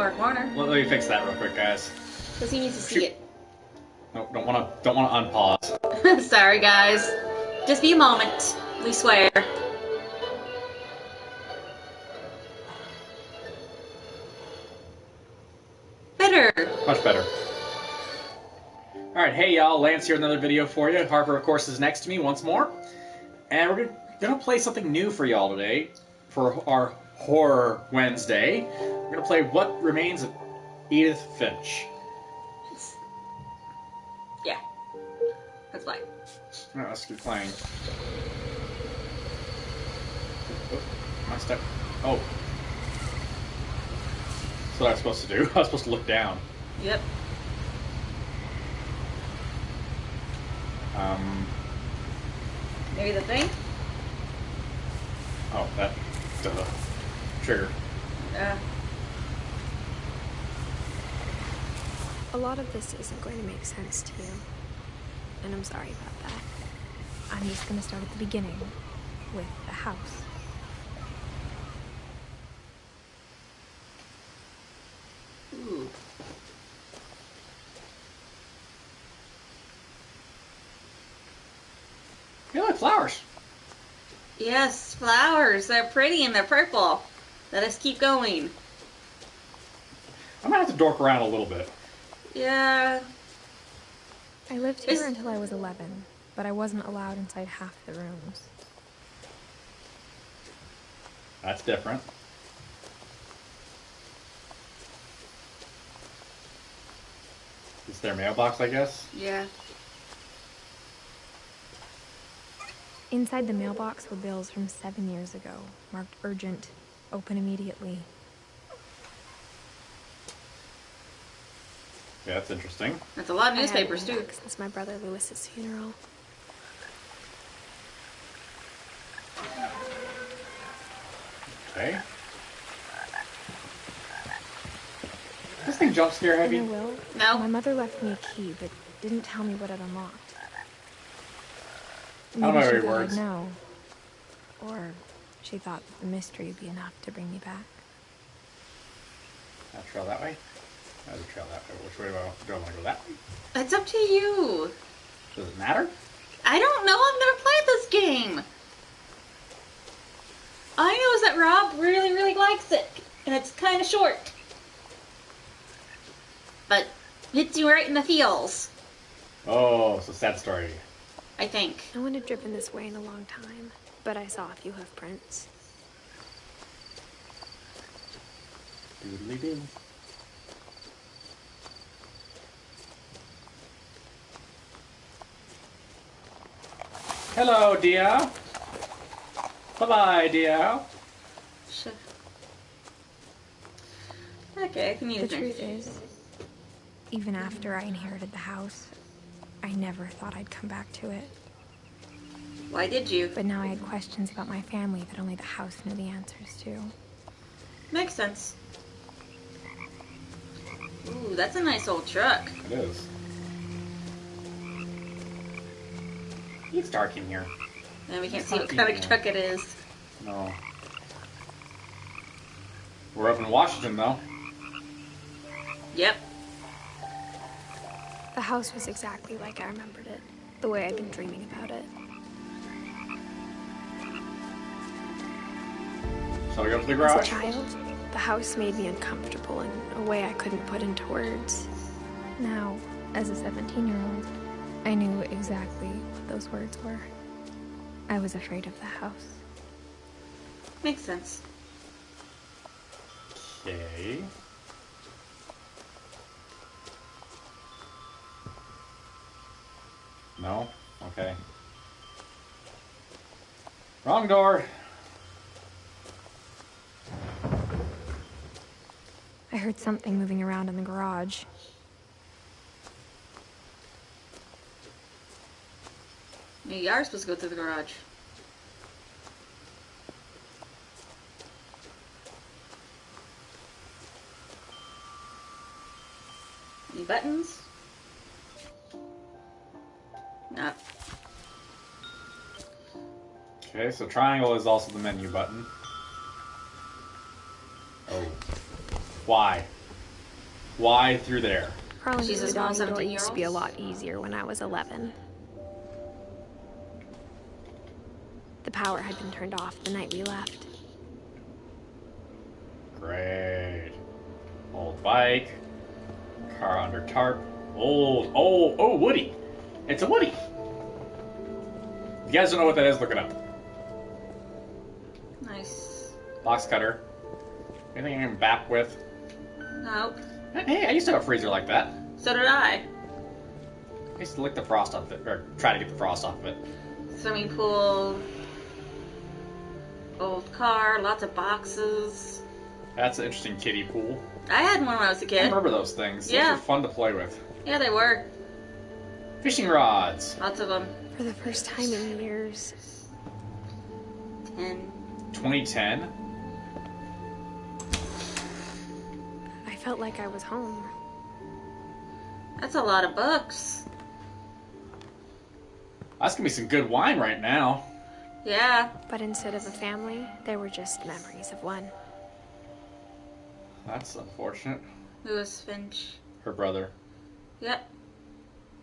lower corner. Let me fix that real quick, guys. Because he needs to see it. No, don't want to unpause. Sorry, guys. Just be a moment. We swear. Better. Much better. Alright, hey y'all, Lance here with another video for you. Harper, of course, is next to me once more. And we're gonna play something new for y'all today, for our Horror Wednesday. We're gonna play What Remains of Edith Finch. Yeah. That's fine. Alright, let's keep playing. Oh, am I stuck? Oh. That's what I was supposed to do. I was supposed to look down. Yep. Maybe the thing? Oh, that trigger. A lot of this isn't going to make sense to you, and I'm sorry about that. I'm just going to start at the beginning, with the house. Ooh. Hey, look, flowers. Yes, flowers. They're pretty and they're purple. Let us keep going. I might have to dork around a little bit. Yeah. I lived here until I was 11, but I wasn't allowed inside half the rooms. That's different. It's their mailbox, I guess? Yeah. Inside the mailbox were bills from 7 years ago, marked urgent, open immediately. Yeah, that's interesting. That's a lot of newspapers, too. Since my brother Lewis's funeral. Okay. This thing jump scare heavy? No. My mother left me a key, but didn't tell me what it unlocked. Maybe I don't know she every thought word. I'd know. Or she thought that the mystery would be enough to bring me back. I'll trail that way. I'll trail that way. Which way do I want to go? That way? It's up to you. Does it matter? I don't know. I've never played this game. All I know is that Rob really, really likes it. And it's kind of short. But hits you right in the feels. Oh, so sad story. I think. No one had driven this way in a long time, but I saw a few hoof prints. Doodly doo. Hello, dear. Bye-bye, dear. Sure. Okay, I can use The truth is, even after I inherited the house, I never thought I'd come back to it. Why did you? But now I had questions about my family that only the house knew the answers to. Makes sense. Ooh, that's a nice old truck. It is. It's dark in here. And we can't see what kind of truck it is. No. We're up in Washington, though. Yep. The house was exactly like I remembered it, the way I'd been dreaming about it. So we go to the garage. As a child, the house made me uncomfortable in a way I couldn't put into words. Now, as a 17-year-old, I knew exactly what those words were. I was afraid of the house. Makes sense. Okay. No? Okay. Wrong door. I heard something moving around in the garage. You are supposed to go through the garage. Any buttons? No. Okay, so triangle is also the menu button. Oh. Why? Why through there? Crawling She's through a the small doggy door 17-year-old? used to be a lot easier when I was 11. The power had been turned off the night we left. Great. Old bike. Car under tarp. Oh, Woody. It's a Woody. If you guys don't know what that is, look it up. Nice. Box cutter. Anything I can bap with? Nope. Hey, I used to have a freezer like that. So did I. I used to lick the frost off it, or try to get the frost off of it. Swimming pool. Old car. Lots of boxes. That's an interesting kiddie pool. I had one when I was a I kid. remember those things. Yeah. Those were fun to play with. Yeah, they were. Fishing rods. Lots of them. For the first time in years, 10. 2010. I felt like I was home. That's a lot of books. That's gonna be some good wine right now. Yeah. But instead of a family, there were just memories of one. That's unfortunate. Lewis Finch. Her brother. Yep.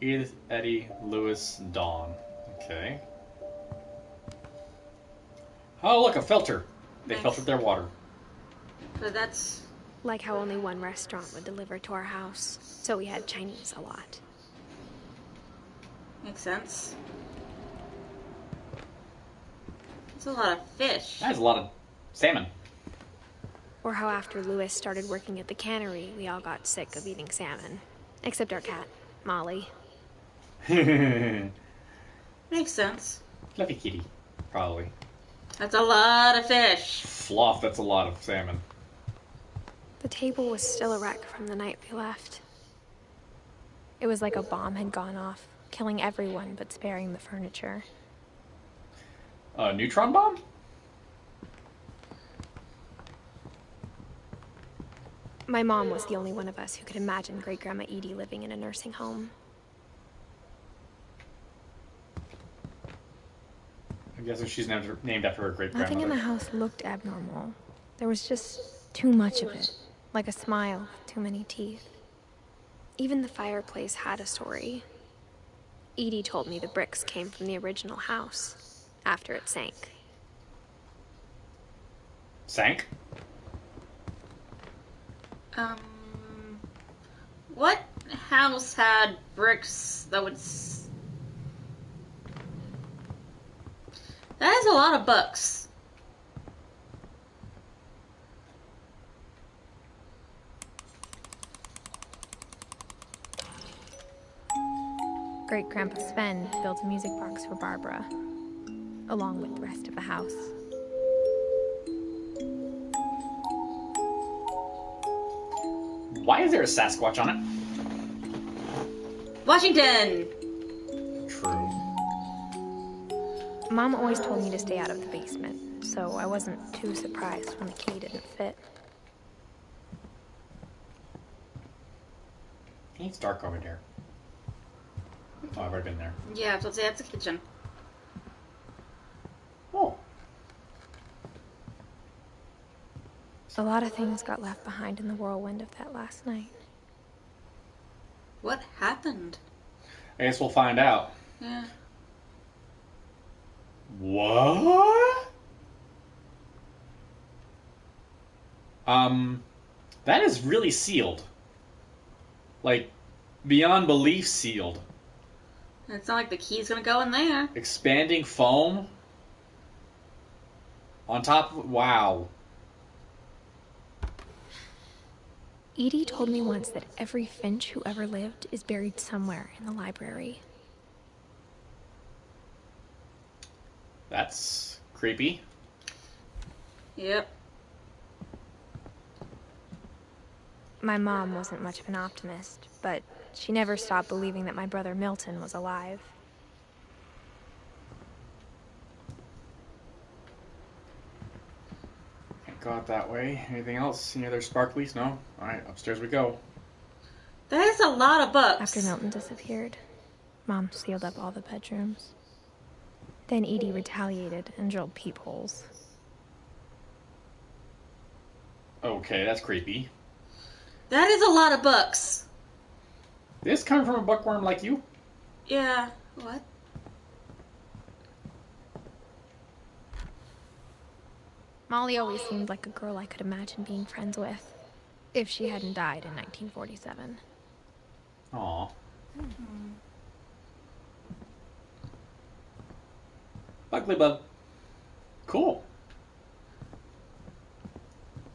Edith, Eddie, Lewis, Dawn. Okay. Oh, look, a filter. They Nice. filtered their water. But that's... Like how only one restaurant would deliver to our house, so we had Chinese a lot. makes sense. That's a lot of fish. That's a lot of salmon. Or how after Lewis started working at the cannery, we all got sick of eating salmon. Except our cat, Molly. Fluffy Makes sense. kitty, probably. That's a lot of fish. Fluff, that's a lot of salmon. The table was still a wreck from the night we left. It was like a bomb had gone off, killing everyone but sparing the furniture. A neutron bomb? My mom was the only one of us who could imagine Great-Grandma Edie living in a nursing home. I'm guessing she's named after her great Nothing in the grandmother. house looked abnormal. There was just too much of it, like a smile with too many teeth. Even the fireplace had a story. Edie told me the bricks came from the original house, after it sank. Sank? What house had bricks that would... That is a lot of books. Great-Grandpa Sven built a music box for Barbara, along with the rest of the house. Why is there a Sasquatch on it? Washington! True. Mom always told me to stay out of the basement, so I wasn't too surprised when the key didn't fit. It's dark over there. Oh, I've already been there. Yeah, I was about to say, that's a kitchen. Oh. A lot of things got left behind in the whirlwind of that last night. What happened? I guess we'll find out. Yeah. What? That is really sealed. Like, beyond belief sealed. It's not like the key's gonna go in there. Expanding foam? On top of... Wow. Edie told me once that every Finch who ever lived is buried somewhere in the library. That's creepy. Yep. My mom wasn't much of an optimist, but she never stopped believing that my brother Milton was alive. Can't go out that way. Anything else? Any other sparklies? No? Alright, upstairs we go. That is a lot of books. After Milton disappeared, Mom sealed up all the bedrooms. Then Edie retaliated and drilled peepholes. Okay, that's creepy. That is a lot of books. This coming from a bookworm like you? Yeah. What? Molly always seemed like a girl I could imagine being friends with, if she hadn't died in 1947. Aw. Buggly bug. Cool.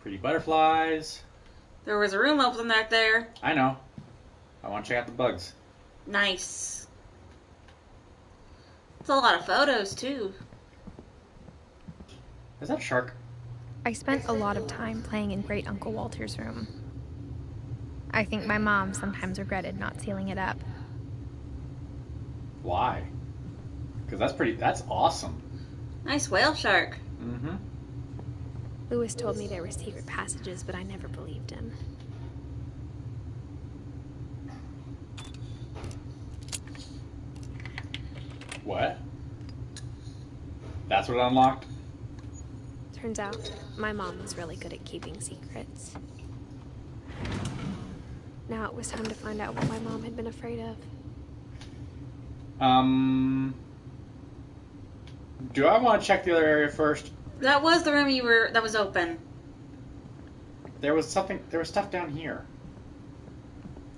Pretty butterflies. There was a room open back there. I know. I want to check out the bugs. Nice. It's a lot of photos, too. Is that a shark? I spent a lot of time playing in Great Uncle Walter's room. I think my mom sometimes regretted not sealing it up. Why? Because that's awesome. Nice whale shark. Mm-hmm. Lewis told me there were secret passages, but I never believed him. What? That's what it unlocked? Turns out, my mom was really good at keeping secrets. Now it was time to find out what my mom had been afraid of. Do I want to check the other area first? That was the room that was open. There was stuff down here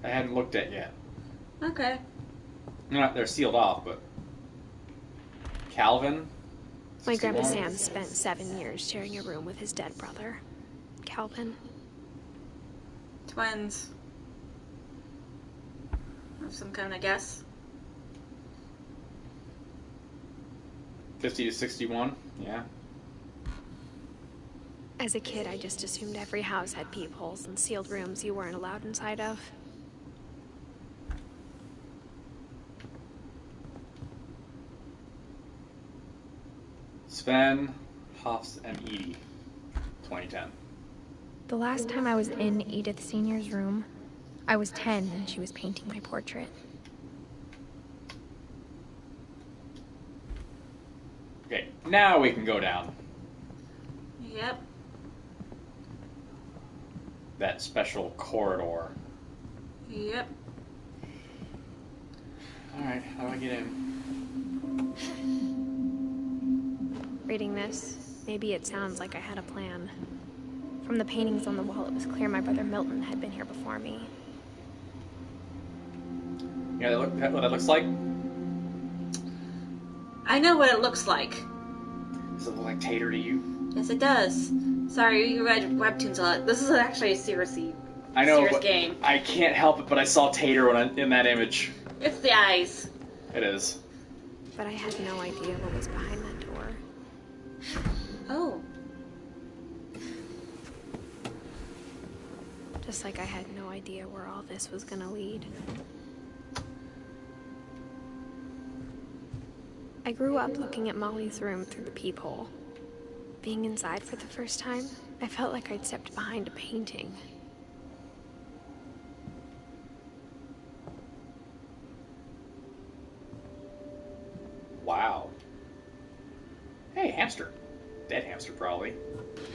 I hadn't looked at yet. Okay. No, they're sealed off, but... Calvin? My grandpa 61? Sam spent 7 years sharing a room with his dead brother, Calvin. Twins. Of some kind, I guess. 50 to 61, yeah. As a kid, I just assumed every house had peepholes and sealed rooms you weren't allowed inside of. Sven, Hoffs, and Edie. 2010. The last time I was in Edith Sr.'s room, I was 10 and she was painting my portrait. Okay, now we can go down Yep. that special corridor. Yep. Alright, how do I get in? Reading this, maybe it sounds like I had a plan. From the paintings on the wall, it was clear my brother Milton had been here before me. Yeah, what that looks like? I know what it looks like. Does it look like Tater to you? Yes, it does. Sorry, you read webtoons a lot. This is actually a serious game. I can't help it, but I saw Tater in that image. It's the eyes. It is. But I had no idea what was behind that door. Oh. Just like I had no idea where all this was gonna lead. I grew up looking at Molly's room through the peephole. Being inside for the first time, I felt like I'd stepped behind a painting. Wow. Hey, hamster. Dead hamster, probably.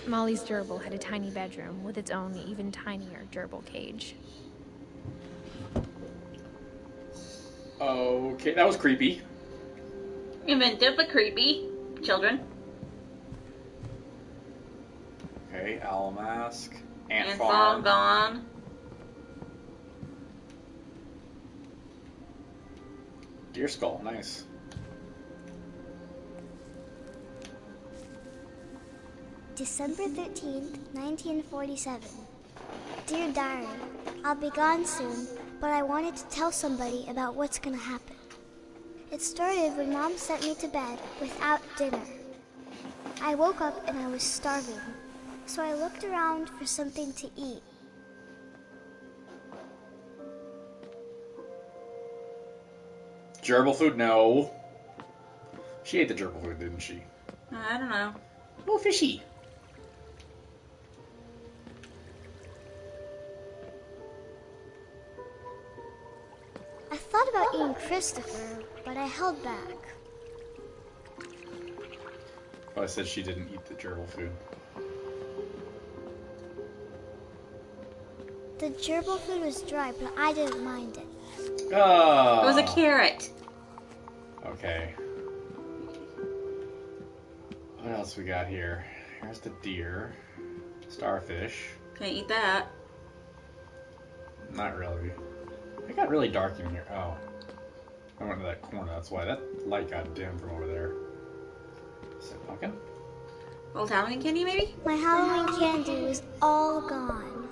Molly's gerbil had a tiny bedroom with its own even tinier gerbil cage. Okay, that was creepy. Inventive but creepy. Children. Okay, owl mask. Ant Ant farm. gone. Deer skull, nice. December 13th, 1947. Dear Diary, I'll be gone soon, but I wanted to tell somebody about what's gonna happen. It started when Mom sent me to bed without dinner. I woke up and I was starving, so I looked around for something to eat. Gerbil food? No. She ate the gerbil food, didn't she? I don't know. Oh, fishy. I thought about eating Christopher, but I held back. Oh, I said she didn't eat the gerbil food. The gerbil food was dry, but I didn't mind it. Oh. It was a carrot. Okay. What else we got here? Here's the deer. Starfish. Can't eat that. Not really. It got really dark in here. Oh. I went to that corner, that's why. That light got dim from over there. Is it pumpkin? Old Halloween candy, maybe? My Halloween candy was all gone.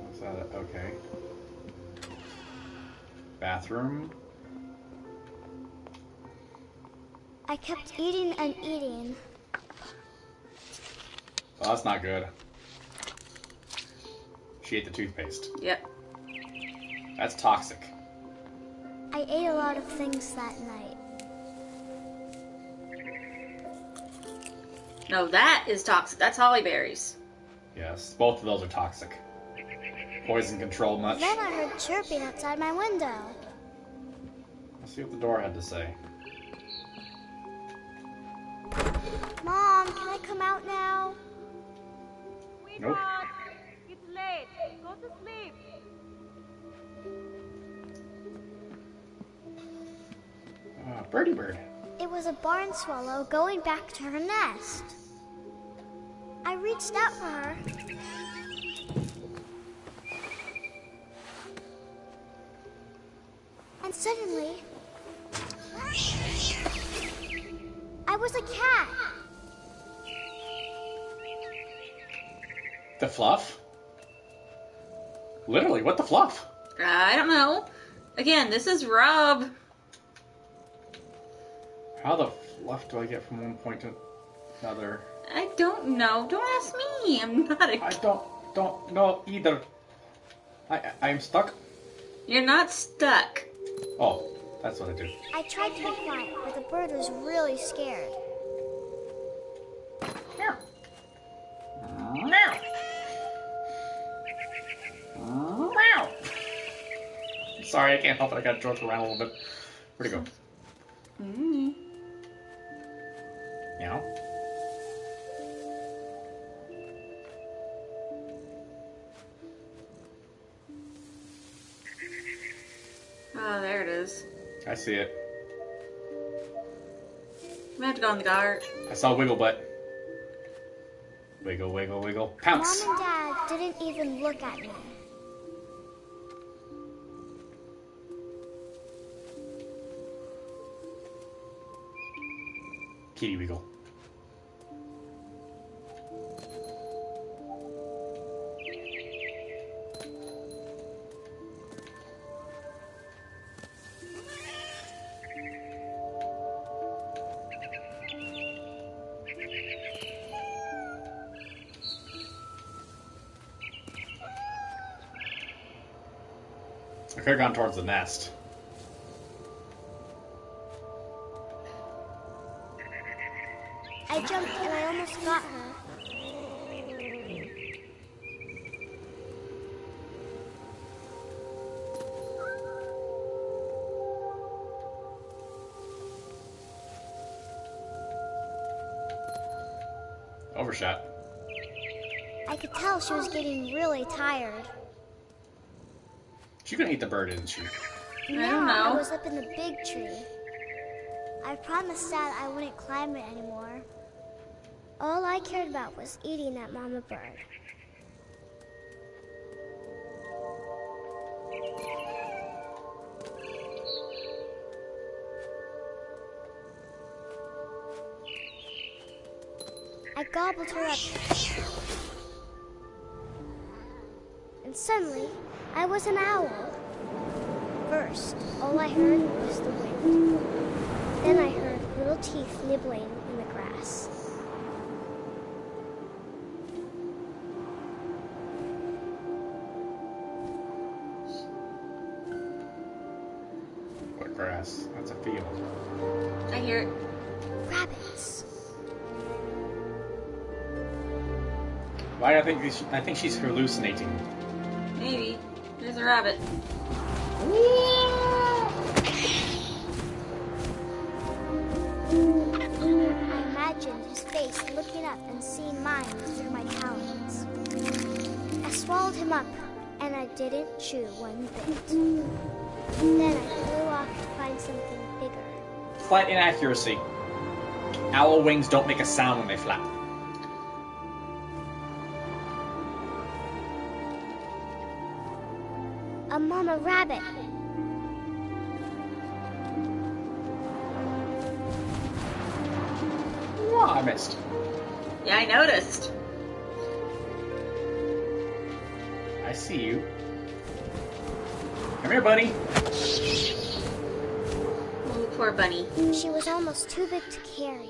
What's that? Okay. Bathroom. I kept eating and eating. Oh, that's not good. She ate the toothpaste. Yep. That's toxic. I ate a lot of things that night. No, that is toxic. That's holly berries. Yes, both of those are toxic. Poison control much? Then I heard chirping outside my window. Let's see what the door had to say. Mom, can I come out now? Nope. It's late. Go to sleep. Birdie bird. It was a barn swallow going back to her nest. I reached out for her. And suddenly, I was a cat. The fluff? Literally, what the fluff? I don't know. Again, this is Rob. How the fluff do I get from one point to another? I don't know. Don't ask me. I'm not a... I don't know either. I'm stuck. You're not stuck. Oh, that's what I do. I tried to be quiet, but the bird was really scared. Meow. Meow. Meow. Sorry, I can't help it. I got jerked around a little bit. Where'd it go? Mm. Meow. Oh, there it is. I see it. We have to go in the garden. I saw Wiggle Butt. Wiggle, wiggle, wiggle. Pounce! Mom and Dad didn't even look at me. Kitty Wiggle. I could have gone towards the nest. I jumped and I almost got her. Overshot. I could tell she was getting really tired. She gonna eat the bird, isn't she? don't know. I was up in the big tree. I promised Dad I wouldn't climb it anymore. All I cared about was eating that mama bird. I gobbled her up. And suddenly, I was an owl. First, all I heard was the wind. Then I heard little teeth nibbling in the grass. What grass? That's a field. I hear it. Rabbits. Why? I think she's hallucinating. Maybe. There's a rabbit. I imagined his face looking up and seeing mine through my talons. I swallowed him up, and I didn't chew one bit. Then I flew off to find something bigger. Slight inaccuracy. Owl wings don't make a sound when they flap. A mama rabbit. Oh, I missed. Yeah, I noticed. I see you. Come here, buddy. Oh, poor bunny. She was almost too big to carry.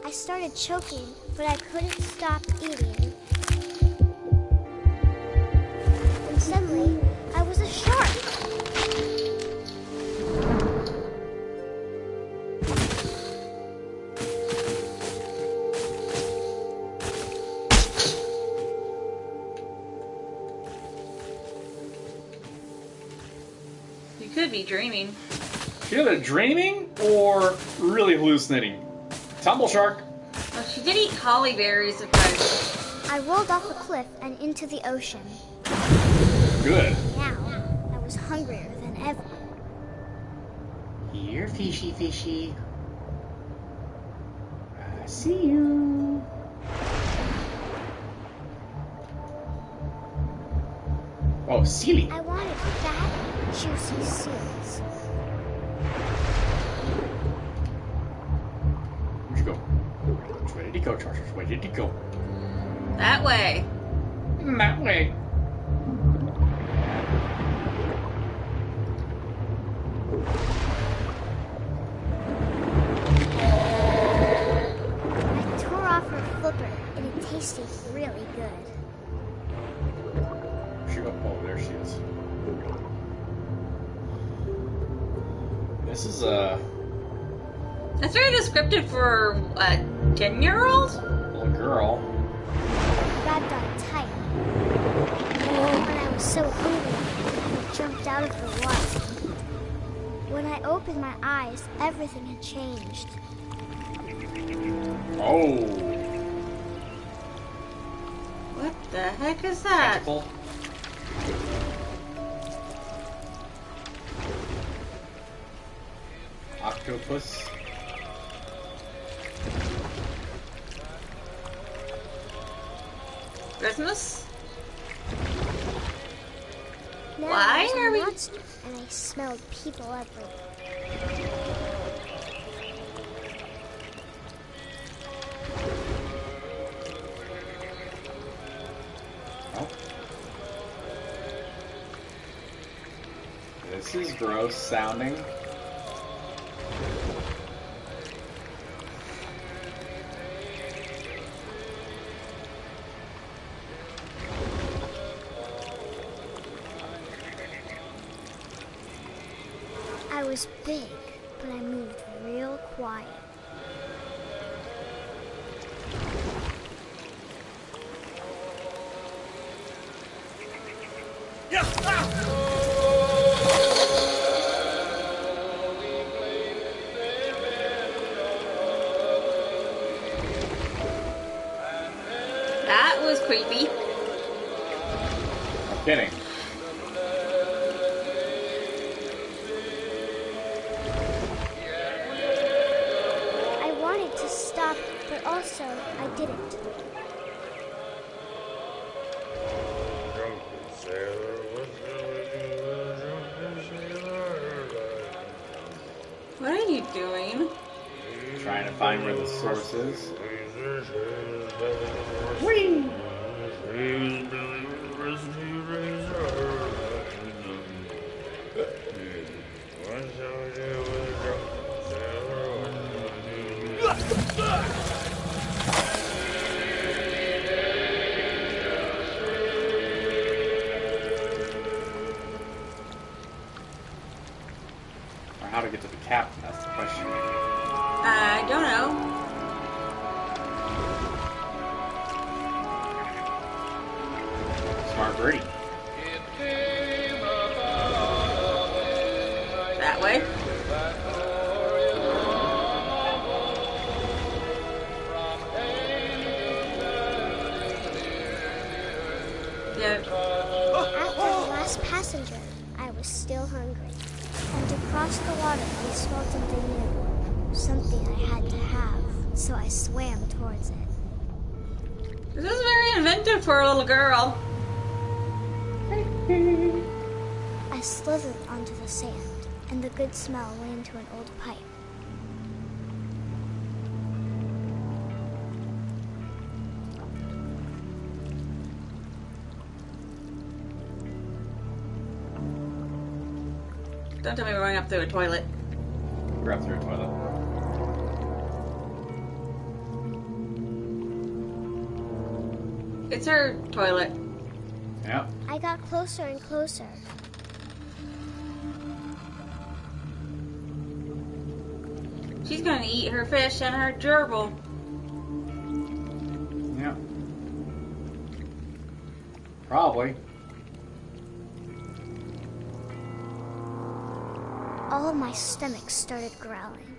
I started choking, but I couldn't stop eating. And suddenly, I was a shark. You could be dreaming. Either dreaming or really hallucinating. Tumble shark. Well, she did eat holly berries, surprisingly. I rolled off a cliff and into the ocean. Good. Now, I was hungrier than ever. Here, fishy, fishy. I see you. Oh, Sealy. I wanted fat, juicy seals. Where'd you go? Where did he go, Chargers? Where did he go? That way. That way. I tore off her flipper, and it tasted really good. Oh, there she is. This is That's very descriptive for a 10-year-old? little girl. Grabbed on tight. And I was so hungry, I jumped out of the water. When I opened my eyes, everything had changed. Oh. What the heck is that? Tentacle. Octopus. Christmas? Now Why I was are a we- monster, and I smelled people everywhere. Oh. This is gross sounding. I was big, but I moved real quiet. That was creepy. No kidding. I wanted to stop, but also I didn't. What are you doing? Trying to find where the source is. Whee! Or how to get to the captain, that's the question. I don't know. Smart birdie. That way. Yeah. After the last passenger, I was still hungry. And across the water, I smelled something new. Something I had to have, so I swam towards it. This is very inventive for a little girl. I slithered onto the sand, and the good smell went into an old pipe. Don't tell me we're going up through a toilet. We're up through a toilet. It's her toilet. Yeah. I got closer and closer. She's gonna eat her fish and her gerbil. Yeah. Probably. All of my stomach started growling.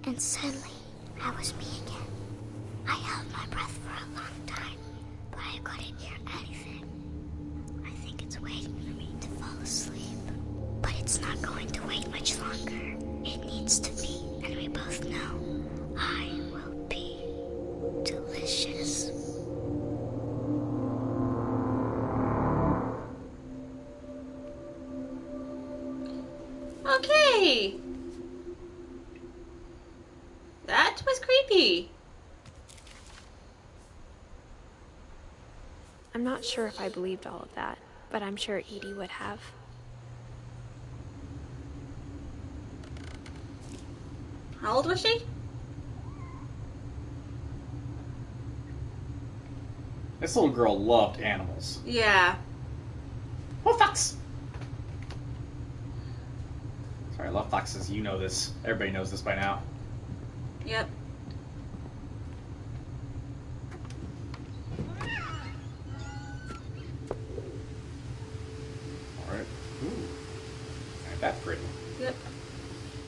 And suddenly, I was me again. I held my breath for a long time, but I couldn't hear anything. I think it's waiting for me to fall asleep. But it's not going to wait much longer. It needs to be, and we both know I will be delicious. Okay. That was creepy. I'm not sure if I believed all of that, but I'm sure Edie would have. How old was she? This little girl loved animals. Yeah. Oh, fox! Sorry, I love foxes. You know this. Everybody knows this by now. Yep. Alright. Ooh. Ain't that pretty. Yep.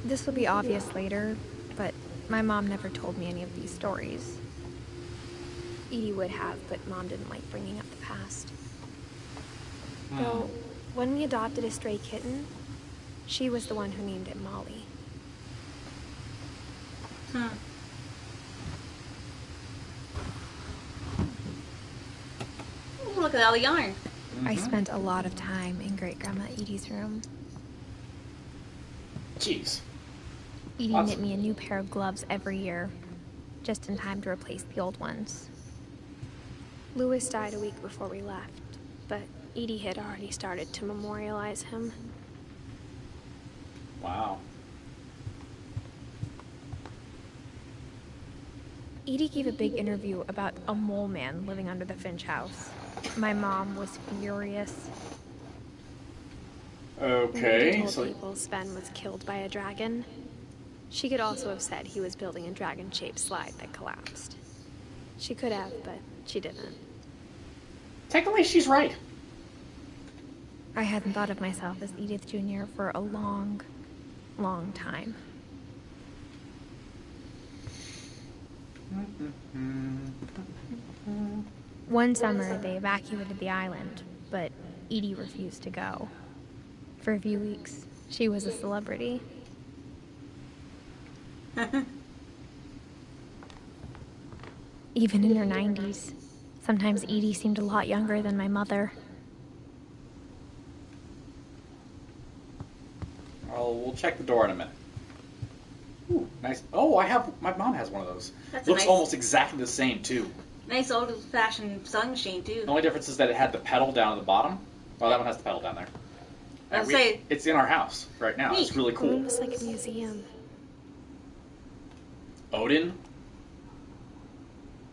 This will be obvious later, but my mom never told me any of these stories. Edie would have, but Mom didn't like bringing up the past. Though, when we adopted a stray kitten, she was the one who named it Molly. Hmm. Ooh, look at all the yarn. I spent a lot of time in Great-Grandma Edie's room. Jeez. Edie Lots knit me a new pair of gloves every year, just in time to replace the old ones. Louis died a week before we left, but Edie had already started to memorialize him. Wow. Edie gave a big interview about a mole man living under the Finch house. My mom was furious. Okay, Edie told so people Sven was killed by a dragon. She could also have said he was building a dragon-shaped slide that collapsed. She could have, but she didn't. technically she's right. I hadn't thought of myself as Edith Jr. for a long, long time. One summer, they evacuated the island, but Edie refused to go. For a few weeks, she was a celebrity. Even in her 90s, sometimes Edie seemed a lot younger than my mother. We'll check the door in a minute. Ooh, nice. Oh, my mom has one of those. That's Looks nice. almost exactly the same, too. Nice old-fashioned sewing machine, too. The only difference is that it had the pedal down at the bottom. Oh, that one has the pedal down there. And it's in our house right now. It's really The room cool. was like a museum. Odin?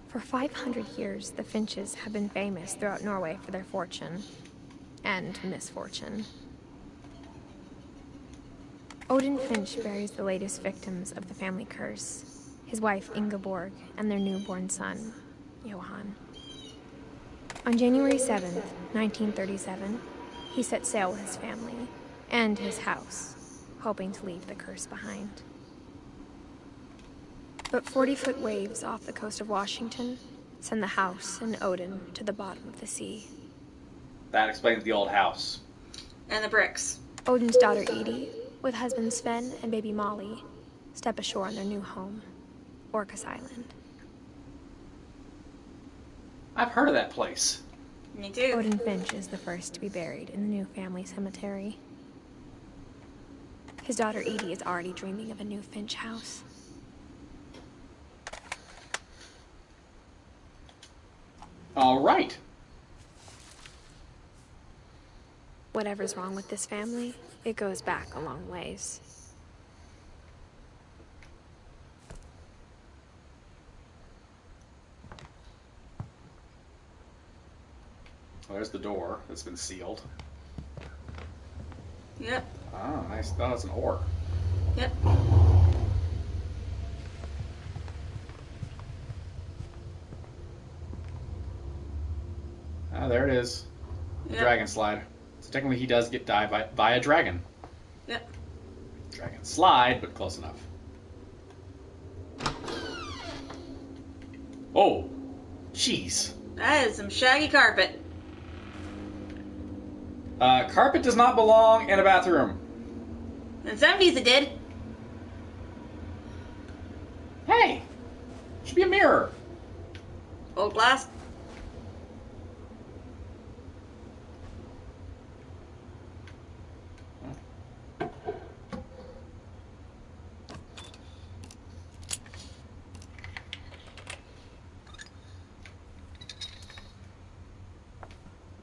For 500 years, the Finches have been famous throughout Norway for their fortune and misfortune. Odin Finch buries the latest victims of the family curse, his wife Ingeborg and their newborn son, Johan. On January 7th, 1937, he set sail with his family and his house, hoping to leave the curse behind. But 40-foot waves off the coast of Washington Send the house and Odin to the bottom of the sea. That explains the old house. And the bricks. Odin's daughter Edie, with husband Sven and baby Molly, step ashore on their new home, Orcas Island. I've heard of that place. Me too. Odin Finch is the first to be buried in the new family cemetery. His daughter Edie is already dreaming of a new Finch house. All right. Whatever's wrong with this family, it goes back a long ways. Well, there's the door that's been sealed. Yep. Oh, nice. Oh, it's an oar. Yep. Ah, there it is. The Yep. dragon slide. So technically he does get died by a dragon. Yep. Dragon slide, but close enough. Oh, jeez. That is some shaggy carpet. Carpet does not belong in a bathroom. In the 70s it did. Hey, should be a mirror. Old glass.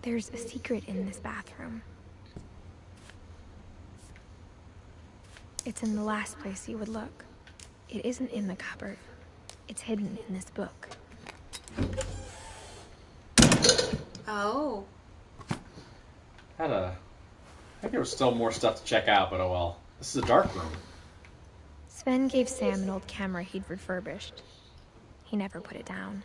There's a secret in this bathroom. It's in the last place you would look. It isn't in the cupboard. It's hidden in this book. Oh. I think there was still more stuff to check out, but oh well. This is a dark room. Sven gave Sam an old camera he'd refurbished. He never put it down.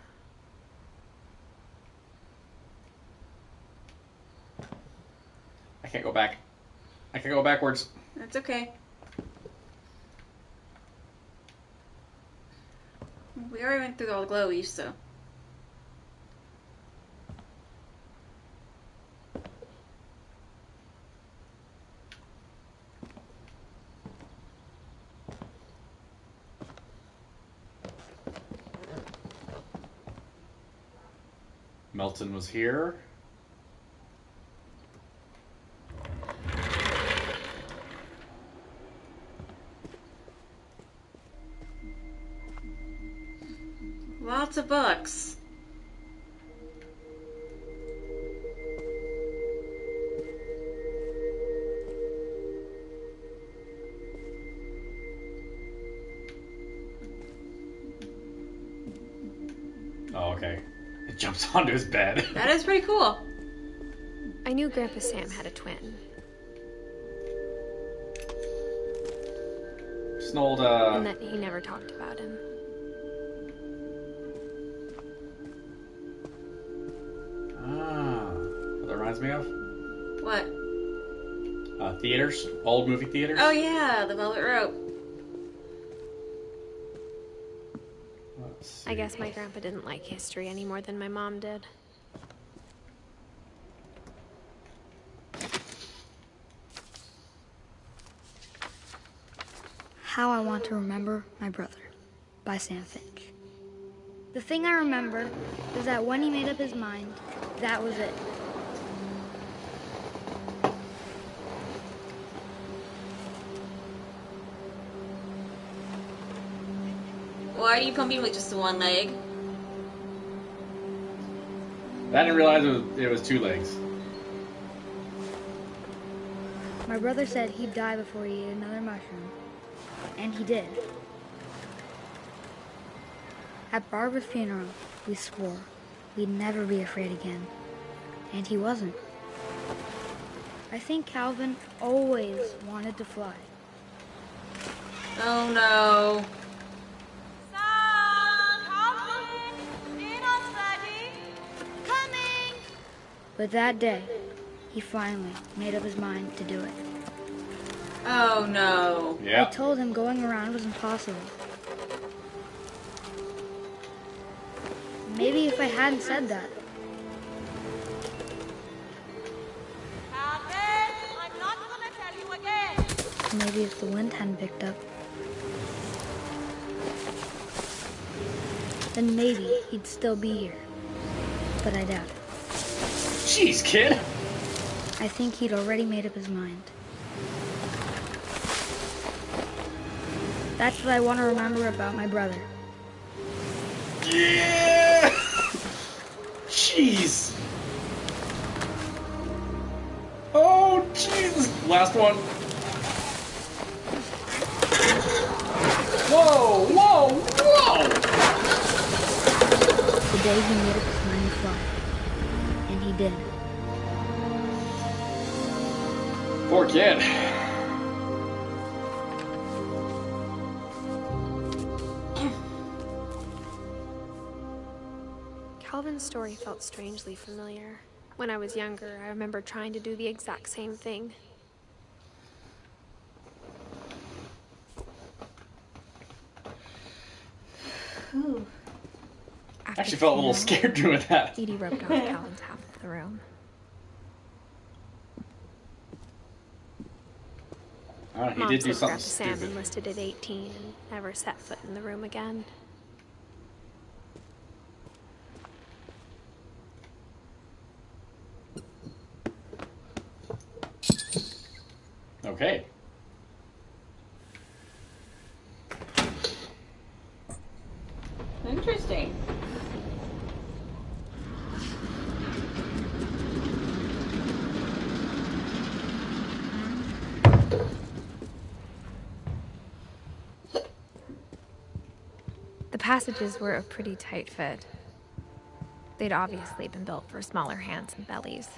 I can't go back. I can't go backwards. That's okay. We already went through all the glowies, so. Melton was here. Lots of books. Oh, okay. It jumps onto his bed. That is pretty cool. I knew Grandpa Sam had a twin. Just an old, And that he never talked about him. What that reminds me of? What? Theaters. Old movie theaters. Oh yeah, the velvet rope. Let's see. I guess my grandpa didn't like history any more than my mom did. How I Want to Remember My Brother by Sam Finch. The thing I remember is that when he made up his mind, that was it. Why are you pumping with just the one leg? I didn't realize it was two legs. My brother said he'd die before he ate another mushroom. And he did. At Barbara's funeral, we swore we'd never be afraid again. And he wasn't. I think Calvin always wanted to fly. Oh no. But that day, he finally made up his mind to do it. Oh no. I Yeah. told him going around was impossible. Maybe if I hadn't said that. Calvin, I'm not gonna tell you again. Maybe if the wind hadn't picked up. Then maybe he'd still be here. But I doubt it. Jeez, kid! I think he'd already made up his mind. That's what I want to remember about my brother. Yeah! Jeez! Oh, jeez! Last one. Whoa! Whoa! Whoa! The day he made up his mind to fly. And he did. Poor kid. Calvin's story felt strangely familiar. When I was younger, I remember trying to do the exact same thing. Ooh. I actually felt a little scared doing that. Edie roped off Calvin's half of the room. Oh, he Mom did do took her something out to Sam stupid. enlisted at 18 and never set foot in the room again. Okay. Interesting. The passages were a pretty tight fit. They'd obviously been built for smaller hands and bellies.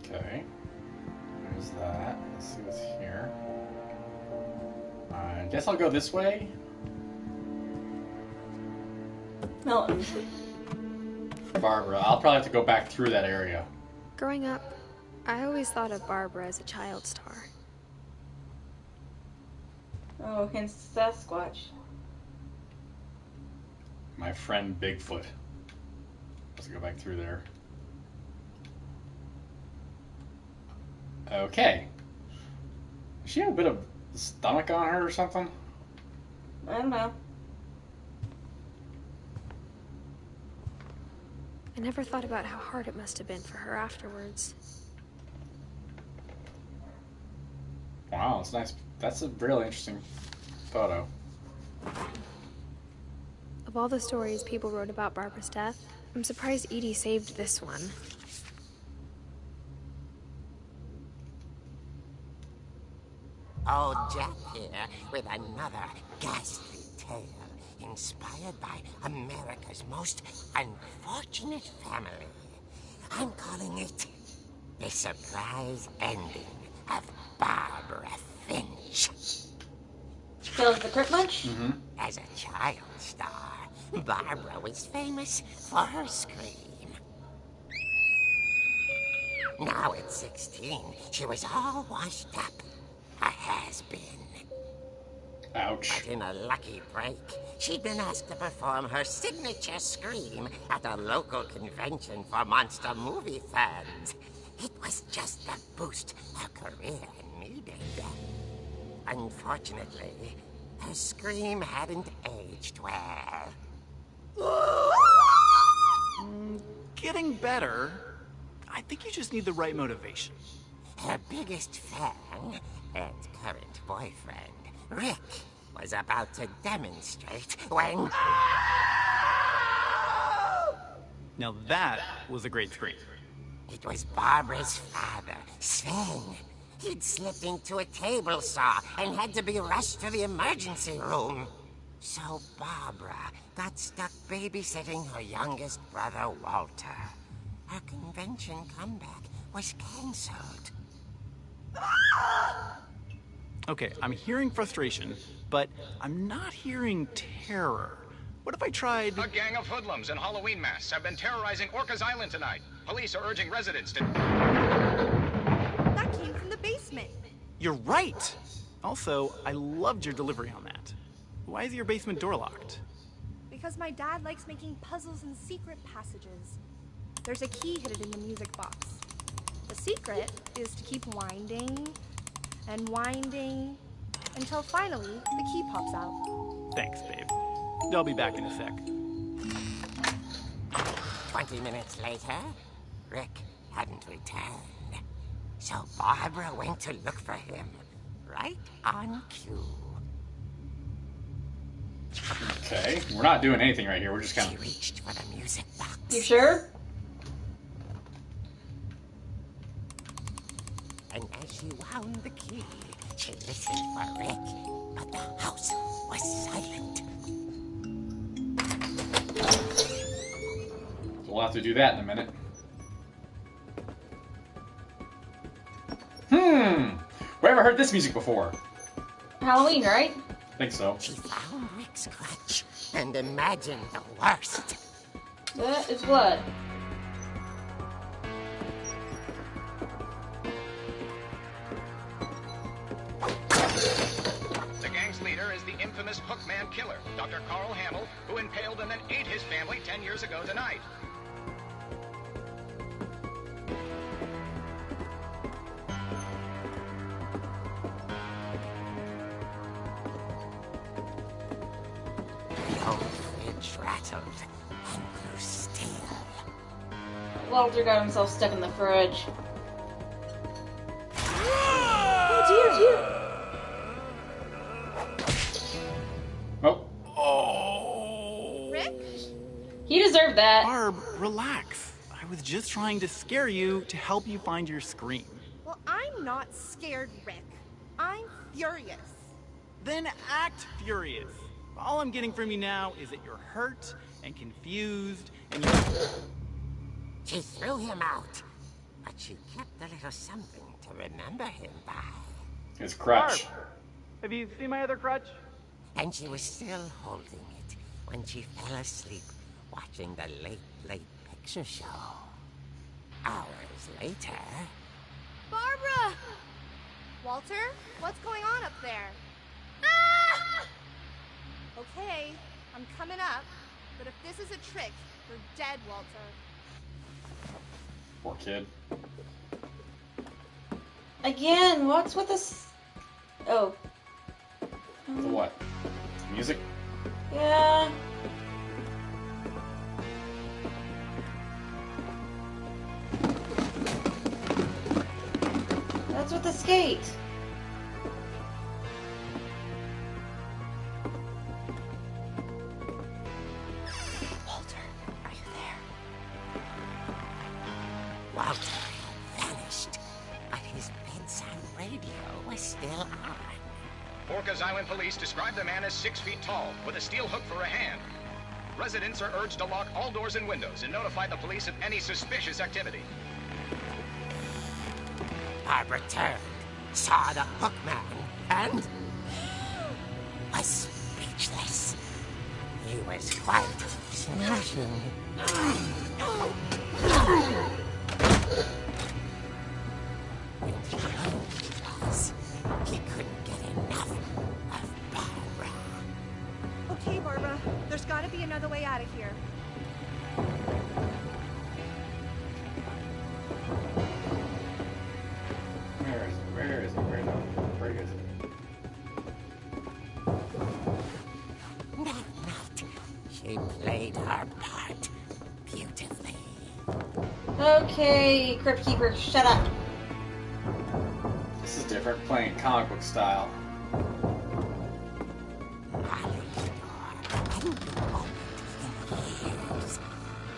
Okay. There's that. Let's see what's here. I guess I'll go this way. No. Barbara. I'll probably have to go back through that area. Growing up, I always thought of Barbara as a child star. Oh, hence Sasquatch. My friend Bigfoot. Let's go back through there. Okay. Does she have a bit of stomach on her or something? I don't know. I never thought about how hard it must have been for her afterwards. Wow, it's nice. That's a really interesting photo. Of all the stories people wrote about Barbara's death, I'm surprised Edie saved this one. Old Jack here with another ghastly tale inspired by America's most unfortunate family. I'm calling it The Surprise Ending of Barbara Finch. She kills the Crypt Munch? Mm-hmm. As a child star, Barbara was famous for her scream. Now at 16, she was all washed up. A has-been. Ouch. But in a lucky break, she'd been asked to perform her signature scream at a local convention for monster movie fans. It was just the boost her career needed. Unfortunately, her scream hadn't aged well. Getting better. I think you just need the right motivation. Her biggest fan and current boyfriend, Rick, was about to demonstrate when... Now that was a great scream. It was Barbara's father, Sven. He'd slipped into a table saw and had to be rushed to the emergency room. So Barbara got stuck babysitting her youngest brother, Walter. Her convention comeback was cancelled. Okay, I'm hearing frustration, but I'm not hearing terror. What if I tried... A gang of hoodlums in Halloween masks have been terrorizing Orcas Island tonight. Police are urging residents to... That came from the basement. You're right! Also, I loved your delivery on that. Why is your basement door locked? Because my dad likes making puzzles and secret passages. There's a key hidden in the music box. The secret is to keep winding and winding until finally the key pops out. Thanks, babe. I'll be back in a sec. 20 minutes later, Rick hadn't returned. So Barbara went to look for him, right on cue. Okay, we're not doing anything right here. We're just kind She of... reached for the music box. You sure? And as she wound the key, she listened for Rick, but the house was silent. We'll have to do that in a minute. We haven't heard this music before. Halloween, right? I think so. She found Rick's crutch and imagined the worst. That is blood. The gang's leader is the infamous Hookman killer, Dr. Carl Hamill, who impaled and then ate his family 10 years ago tonight. The old fridge rattled and grew still. Walter got himself stuck in the fridge. Oh. Rick? He deserved that. Barb, relax. I was just trying to scare you to help you find your scream. Well, I'm not scared, Rick. I'm furious. Then act furious. All I'm getting from you now is that you're hurt and confused and you... She threw him out, but she kept a little something to remember him by. His crutch. Barb, have you seen my other crutch? And she was still holding it when she fell asleep watching the late picture show. Hours later... Barbara! Walter, what's going on up there? Ah! Okay, I'm coming up, but if this is a trick, you're dead, Walter. Poor kid. Again, what's with this? Oh. The what? Music? Yeah. That's with the skate. Walter, are you there? Walter had vanished, but his bedside radio was still on. Orcas Island police describe the man as 6 feet tall, with a steel hook for a hand. Residents are urged to lock all doors and windows and notify the police of any suspicious activity. Barbara turned, saw the hookman, and was speechless. He was quite smashing. When he was, he couldn't get enough of Barbara. Okay, Barbara, there's gotta be another way out of here. Where is it? Where is it? That night, she played her part beautifully. Okay, Crypt Keeper, shut up. This is different, playing comic book style. Molly's door hadn't been opened in years.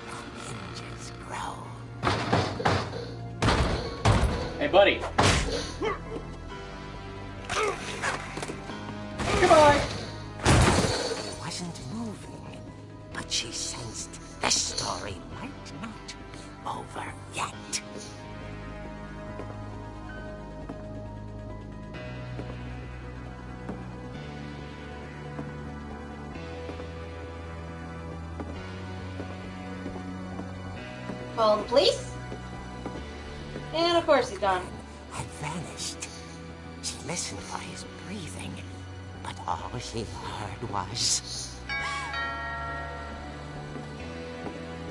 The hinges grow. Hey, buddy. Goodbye. He wasn't moving, but she sensed the story might not be over yet. Call the police. And of course he's gone. Had vanished. She listened for his breathing, but all she heard was...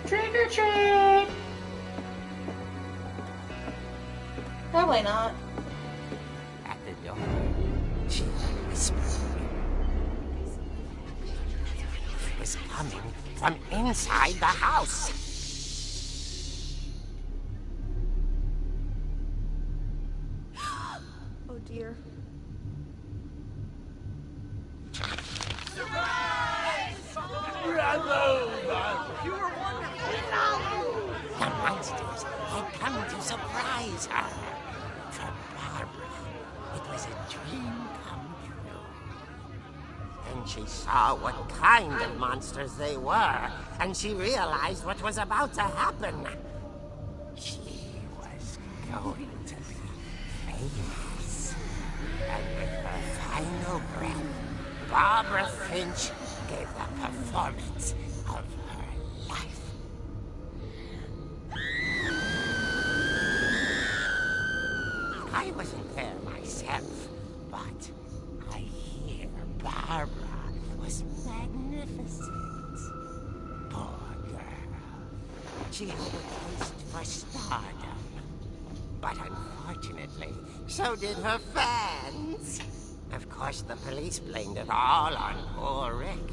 Trick or treat! Probably not. At the door, she whispered. It was coming from inside the house. Oh dear. The monsters had come to surprise her. For Barbara, it was a dream come true. Then she saw what kind of monsters they were, and she realized what was about to happen. She was going to be famous. And with her final breath, Barbara Finch gave the performance of her life. I wasn't there myself, but I hear Barbara was magnificent. Poor girl. She had a taste for stardom. But unfortunately, so did her fans. Of course, the police blamed it all on poor Rick,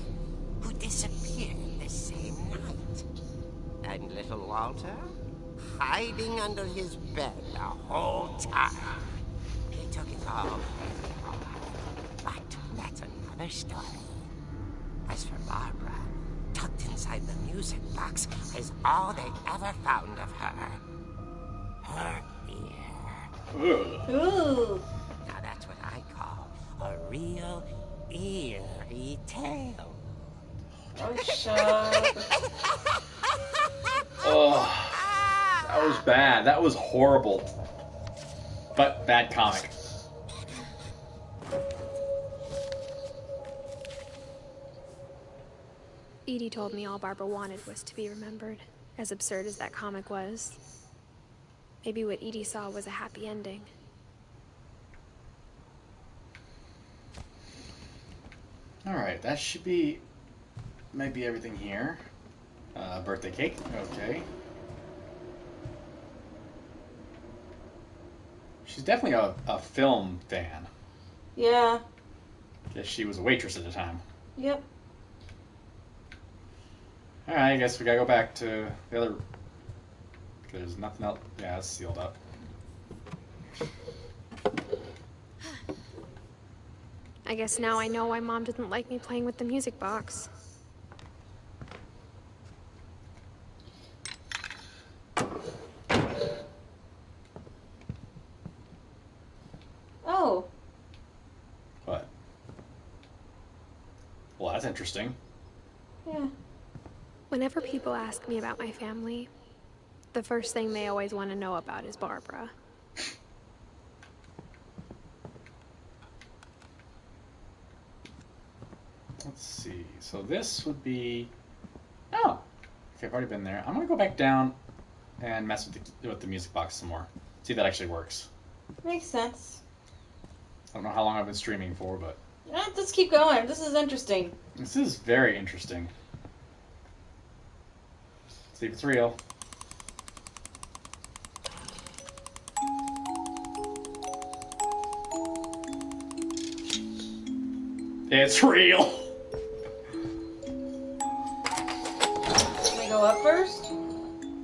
who disappeared the same night. And little Walter? Hiding under his bed the whole time. He took it all. But that's another story. As for Barbara, tucked inside the music box is all they ever found of her. Her ear. Ooh. Now that's what I call a real eerie tale. Oh, shut. Oh, that was bad. That was horrible. But bad comic. Edie told me all Barbara wanted was to be remembered, as absurd as that comic was. Maybe what Edie saw was a happy ending. Alright, that should be maybe everything here. Birthday cake, okay. She's definitely a film fan. Yeah. Guess she was a waitress at the time. Yep. Alright, I guess we gotta go back to the other... There's nothing else. Yeah, it's sealed up. I guess now I know why Mom didn't like me playing with the music box. Oh. What? Well, that's interesting. Yeah. Whenever people ask me about my family, the first thing they always want to know about is Barbara. Let's see. So this would be... Oh! Okay, I've already been there. I'm going to go back down and mess with the music box some more. See if that actually works. Makes sense. I don't know how long I've been streaming for, but... Let's keep going. This is interesting. This is very interesting. See if it's real. It's real! Can we go up first?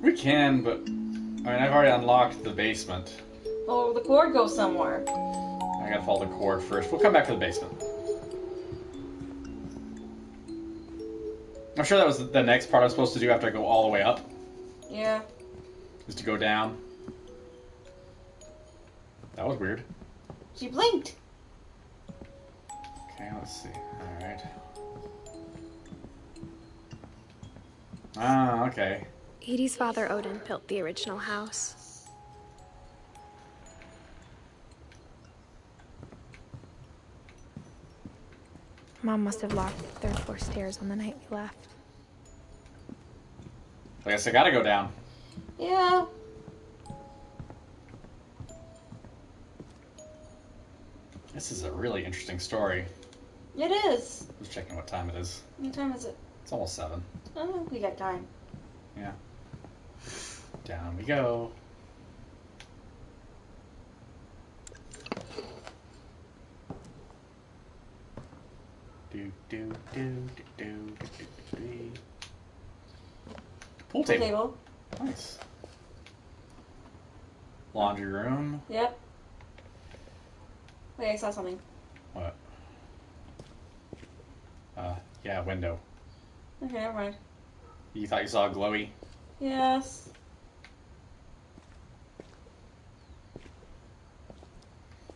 We can, but... I mean, I've already unlocked the basement. Oh, the cord goes somewhere. I gotta follow the cord first. We'll come back to the basement. I'm sure that was the next part I was supposed to do after I go all the way up. Yeah. Is to go down. That was weird. She blinked. Okay, let's see. Alright. Ah, okay. Edie's father, Odin, built the original house. Mom must have locked the third floor stairs on the night we left. I guess I gotta go down. This is a really interesting story. It is. Just checking what time it is. What time is it? It's almost 7. Oh, we got time. Yeah. Down we go. Pool table. Nice. Laundry room. Yep. Wait, I saw something. What? Yeah, window. Okay, never mind. You thought you saw a glowy? Yes.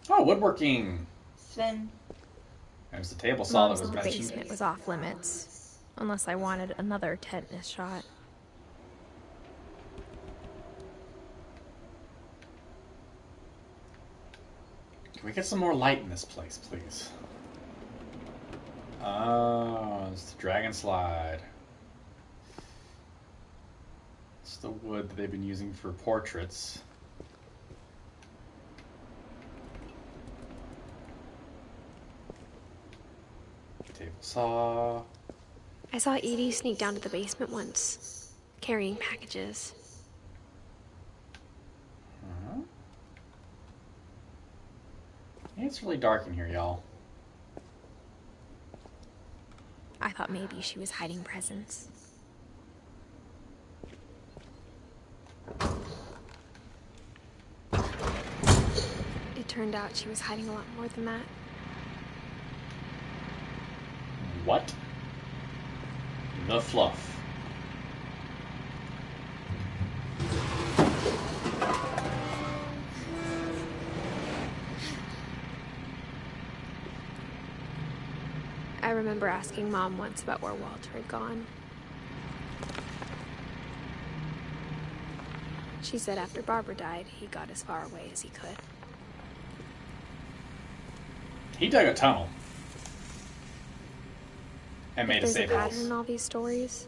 Oh, woodworking. Sven. There's the table saw Mom's that was little mentioned. basement was off limits, unless I wanted another tetanus shot. Can we get some more light in this place, please? Oh, it's the dragon slide. It's the wood that they've been using for portraits. Table saw. I saw Edie sneak down to the basement once, carrying packages. It's really dark in here, y'all. I thought maybe she was hiding presents. It turned out she was hiding a lot more than that. What? The fluff. I remember asking Mom once about where Walter had gone. She said after Barbara died, he got as far away as he could. He dug a tunnel. And made a safe There's a house. pattern in all these stories.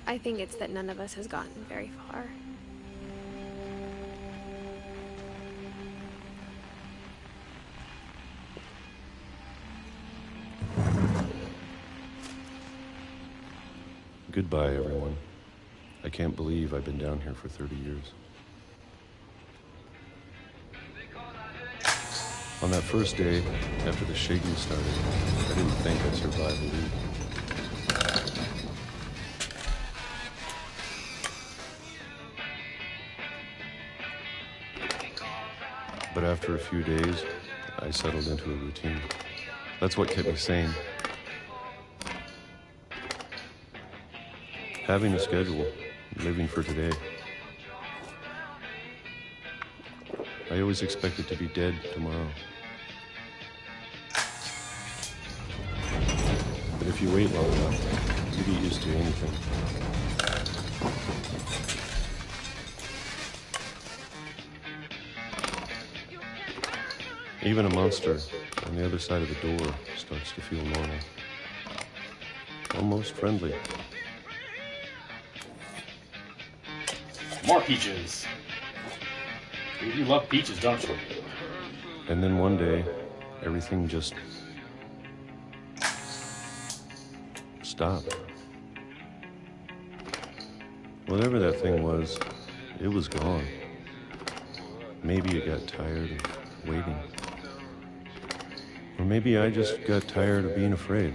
I think it's that none of us has gotten very far. Goodbye, everyone. I can't believe I've been down here for 30 years. On that first day, after the shaking started, I didn't think I'd survive a week. But after a few days, I settled into a routine. That's what kept me sane. Having a schedule, living for today. I always expected to be dead tomorrow. But if you wait long enough, you get used to anything. Even a monster on the other side of the door starts to feel normal. Almost friendly. More peaches. You love peaches, don't you? And then one day, everything just stopped. Whatever that thing was, it was gone. Maybe it got tired of waiting. Or maybe I just got tired of being afraid.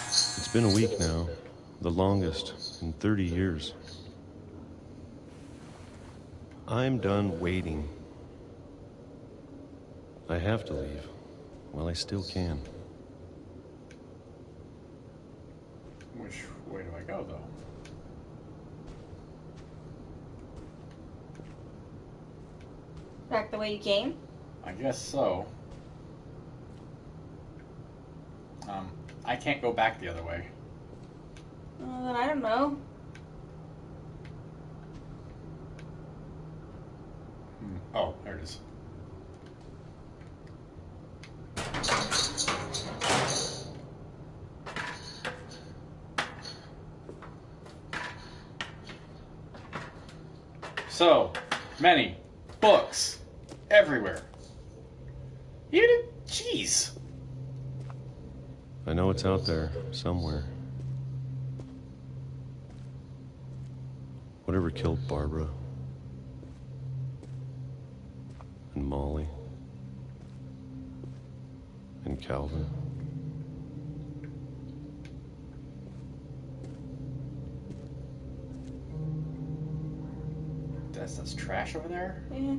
It's been a week now, the longest in 30 years. I'm done waiting. I have to leave while I still can. Which way do I go, though? Back the way you came? I guess so. I can't go back the other way. Well, then I don't know. Oh, there it is. So many books everywhere. Jeez. I know it's out there somewhere. Whatever killed Barbara and Molly and Calvin. That's trash over there? Yeah.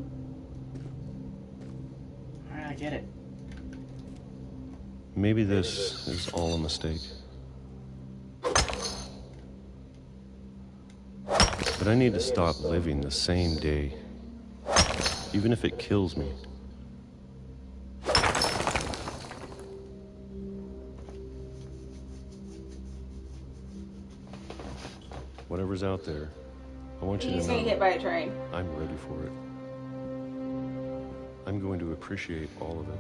Alright, I get it. Maybe this is all a mistake. But I need to stop living the same day, even if it kills me. Whatever's out there, I want you to He's know gonna get hit by a train. I'm ready for it. I'm going to appreciate all of it,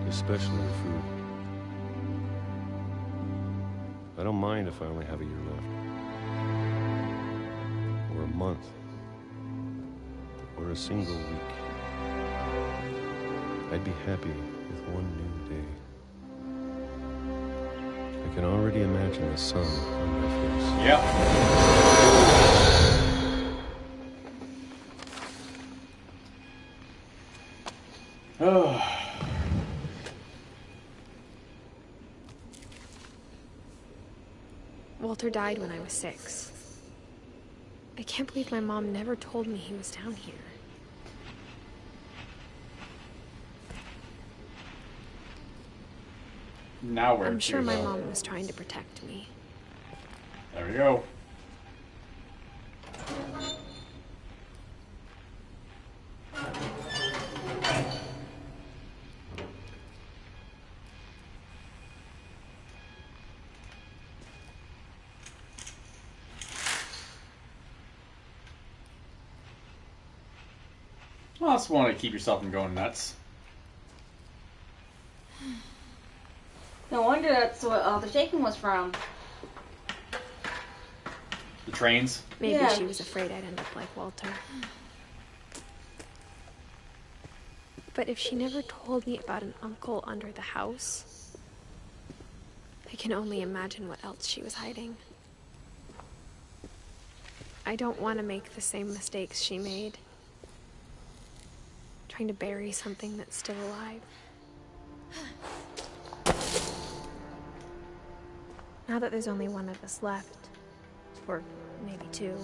especially the food. I don't mind if I only have a year left. Or a month. Or a single week. I'd be happy with one new day. I can already imagine the sun on my face. Yep. Oh. Walter died when I was 6. I can't believe my mom never told me he was down here. Now where I'm sure my go? mom was trying to protect me. There we go. Well, that's one way to keep yourself from going nuts. No wonder that's what all the shaking was from. The trains? Maybe Yeah. she was afraid I'd end up like Walter. But if she never told me about an uncle under the house, I can only imagine what else she was hiding. I don't want to make the same mistakes she made. Trying to bury something that's still alive. Now that there's only one of us left, or maybe 2,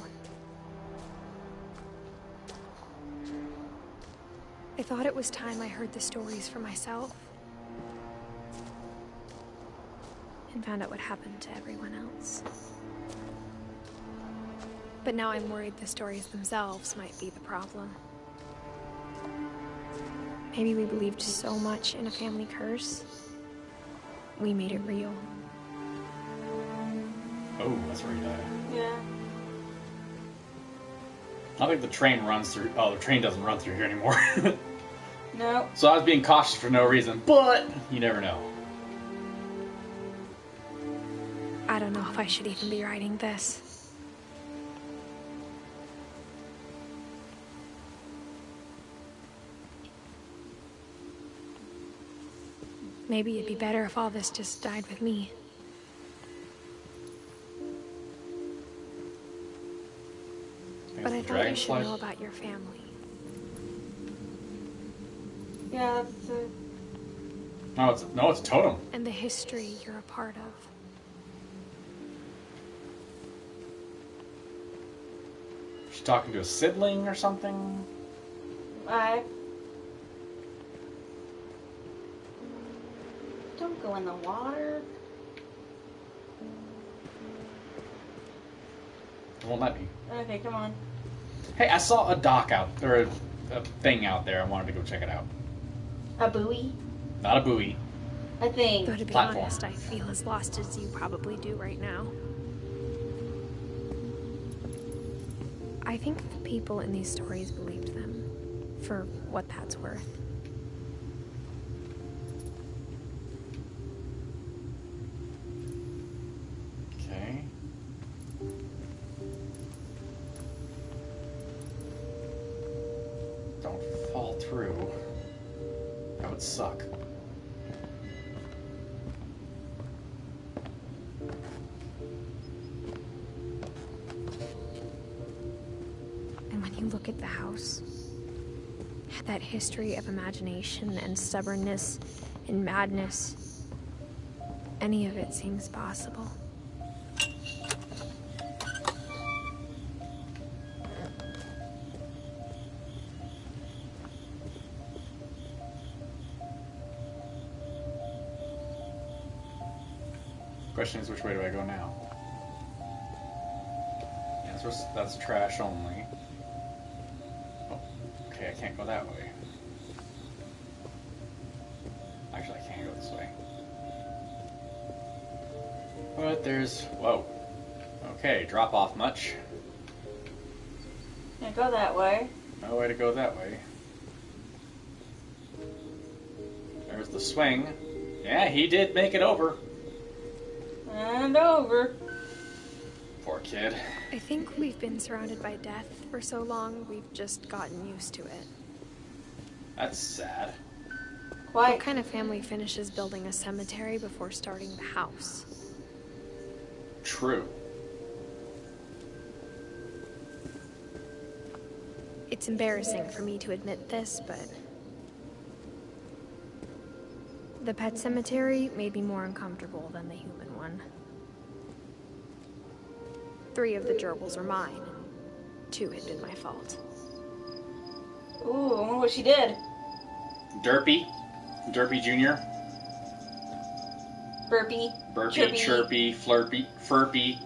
I thought it was time I heard the stories for myself and found out what happened to everyone else. But now I'm worried the stories themselves might be the problem. Maybe we believed so much in a family curse, we made it real. Oh, that's where he died. Yeah. I think the train runs through. Oh, the train doesn't run through here anymore. No. So I was being cautious for no reason, but you never know. I don't know if I should even be writing this. Maybe it'd be better if all this just died with me. But I thought you should know about your family. Yeah, that's No, it's a totem. And the history you're a part of. She's talking to a sibling or something. Don't go in the water. Won't let me. Okay, come on. Hey, I saw a dock out, or a thing out there. I wanted to go check it out. A buoy? Not a buoy. A thing. Though to be Platform. honest, I feel as lost as you probably do right now. I think the people in these stories believed them, for what that's worth. Okay. Don't fall through. That would suck. And when you look at the house, that history of imagination and stubbornness and madness, any of it seems possible. Question is, which way do I go now? Yeah, that's trash only. Oh, okay, I can't go that way. Actually, I can't go this way. But there's... Whoa. Okay, drop off much. Can't go that way. No way to go that way. There's the swing. Yeah, he did make it over. And over. Poor kid. I think we've been surrounded by death for so long, we've just gotten used to it. That's sad. Why? What kind of family finishes building a cemetery before starting the house? True. It's embarrassing for me to admit this, but the pet cemetery made me more uncomfortable than the human one. 3 of the gerbils are mine. 2 had been my fault. Ooh, I wonder what she did. Derpy Jr. Burpee. Burpy, chirpy, flirpy, furpy,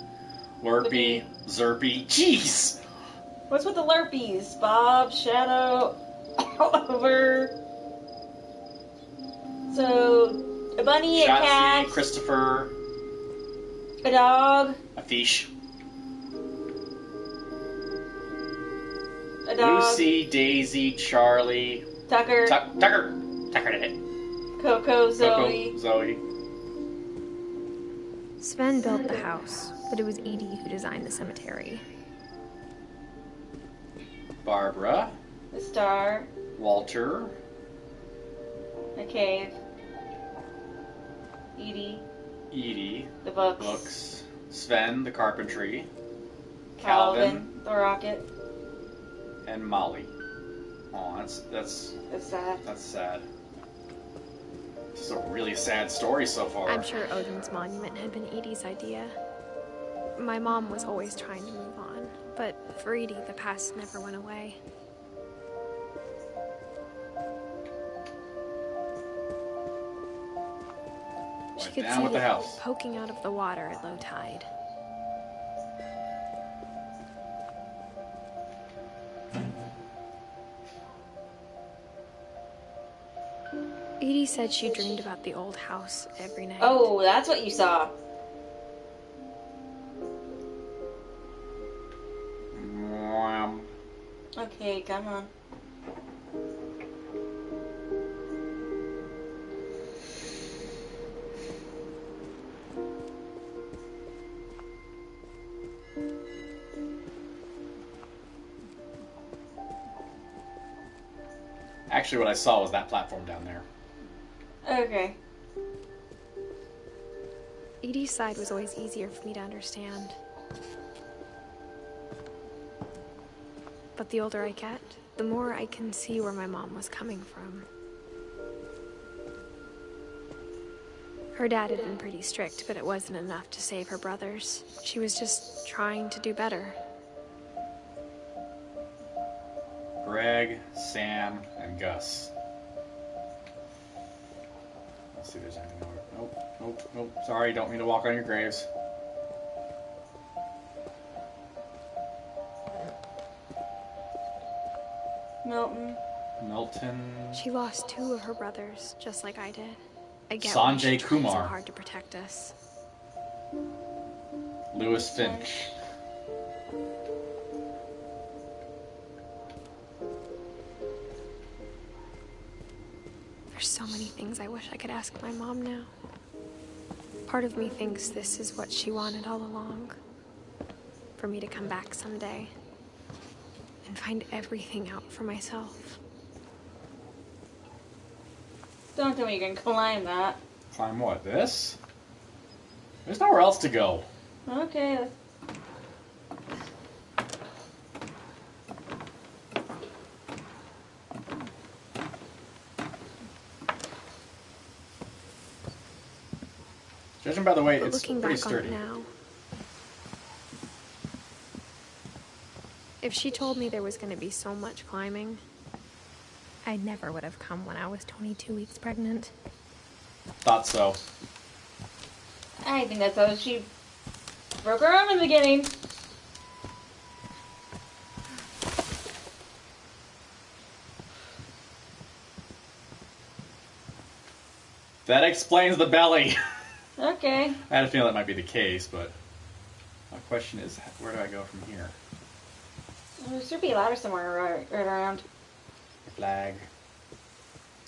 lurpy, zerpy. Jeez! What's with the lurpies? Bob, Shadow, Oliver. So, a bunny, a Shotzi, cat, Christopher, a dog, a fish, a dog, Lucy, Daisy, Charlie, Tucker, Tucker did it. Coco, Zoe. Coco, Zoe. Sven built the house, but it was Edie who designed the cemetery. Barbara, The star, Walter, the cave, Edie, the books, Sven, the carpentry, Calvin, the rocket. and Molly. Oh, that's sad. That's sad. This is a really sad story so far. I'm sure Odin's monument had been Edie's idea. My mom was always trying to move on, but for Edie, the past never went away. She could down see with the it house. poking out of the water at low tide. Edie said she dreamed about the old house every night. Oh, that's what you saw. Okay, come on. Actually, what I saw was that platform down there. Okay. Edie's side was always easier for me to understand. But the older I get, the more I can see where my mom was coming from. Her dad had been pretty strict, but it wasn't enough to save her brothers. She was just trying to do better. Greg, Sam, and Gus. Let's see if there's anything over. Nope. Sorry, don't mean to walk on your graves. Milton. She lost 2 of her brothers, just like I did. I get Sanjay why she tried Kumar. so hard to protect us. Lewis Finch. There's so many things I wish I could ask my mom now. Part of me thinks this is what she wanted all along. For me to come back someday and find everything out for myself. Don't tell me you can climb that. Climb what? This? There's nowhere else to go. Okay. Judging by the weight, But it's looking pretty back on sturdy. it now, if she told me there was going to be so much climbing, I never would have come when I was 22 weeks pregnant. Thought so. I think that's how she broke her arm in the beginning. That explains the belly. Okay. I had a feeling that might be the case, but my question is, where do I go from here? There should be a ladder somewhere right around. The flag.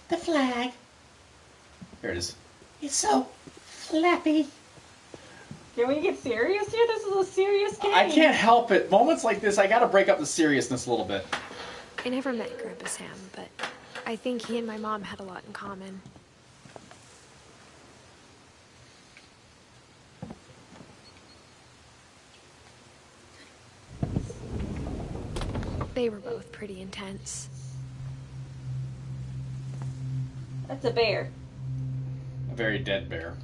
The flag. Here it is. It's so flappy. Can we get serious here? This is a serious game. I can't help it. Moments like this, I gotta break up the seriousness a little bit. I never met Grandpa Sam, but I think he and my mom had a lot in common. They were both pretty intense. That's a bear. A very dead bear.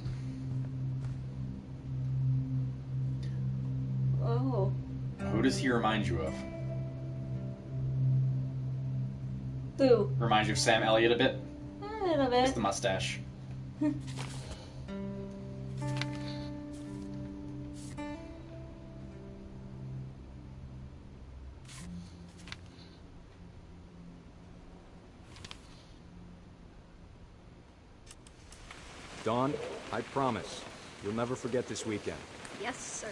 Oh. Who does he remind you of? Who? Reminds you of Sam Elliott a bit? A little bit. Just the mustache. Dawn, I promise, you'll never forget this weekend. Yes, sir.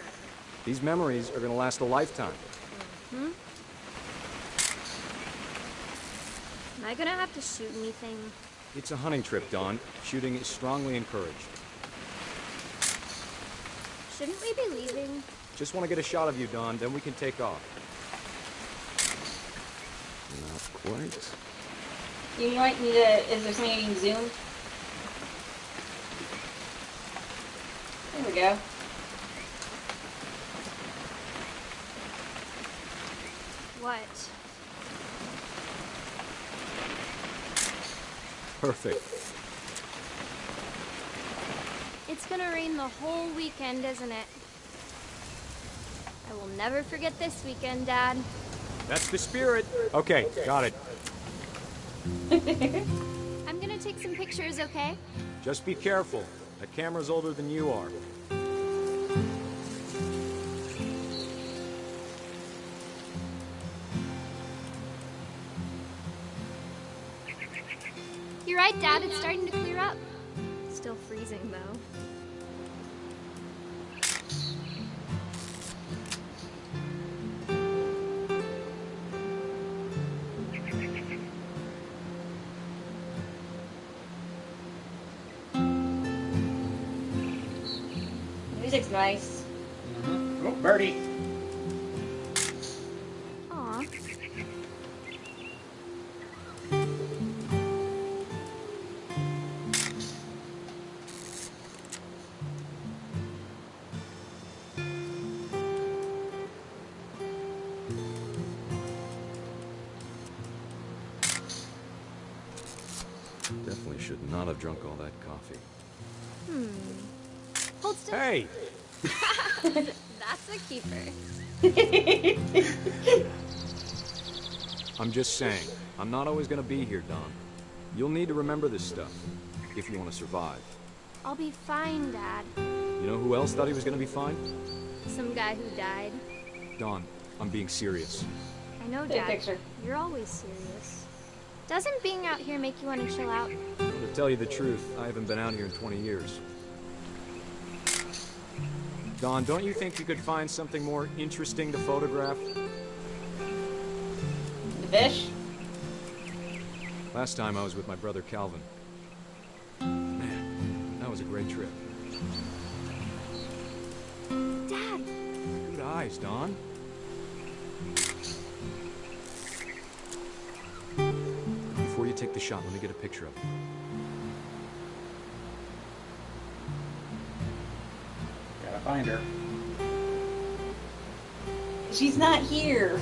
These memories are gonna last a lifetime. Hmm? Am I gonna have to shoot anything? It's a hunting trip, Dawn. Shooting is strongly encouraged. Shouldn't we be leaving? Just want to get a shot of you, Dawn, then we can take off. Not quite. You might need a... Is there something you can zoom? There we go. What? Perfect. It's gonna rain the whole weekend, isn't it? I will never forget this weekend, Dad. That's the spirit. Okay, got it. I'm gonna take some pictures, okay? Just be careful. That camera's older than you are. You're right, Dad. It's starting to clear up. Still freezing, though. Music's nice. Mm-hmm. Oh, birdie. Aw. Definitely should not have drunk all that coffee. Hold still. Hey! That's a keeper. I'm just saying, I'm not always gonna be here, Dawn. You'll need to remember this stuff, if you want to survive. I'll be fine, Dad. You know who else thought he was gonna be fine? Some guy who died. Dawn, I'm being serious. I know, Big Dad. picture. You're always serious. Doesn't being out here make you want to chill out? To tell you the truth, I haven't been out here in 20 years. Dawn, don't you think you could find something more interesting to photograph? The fish? Last time I was with my brother Calvin. Man, that was a great trip. Dad! Good eyes, Dawn. Before you take the shot, let me get a picture of it. find her. She's not here.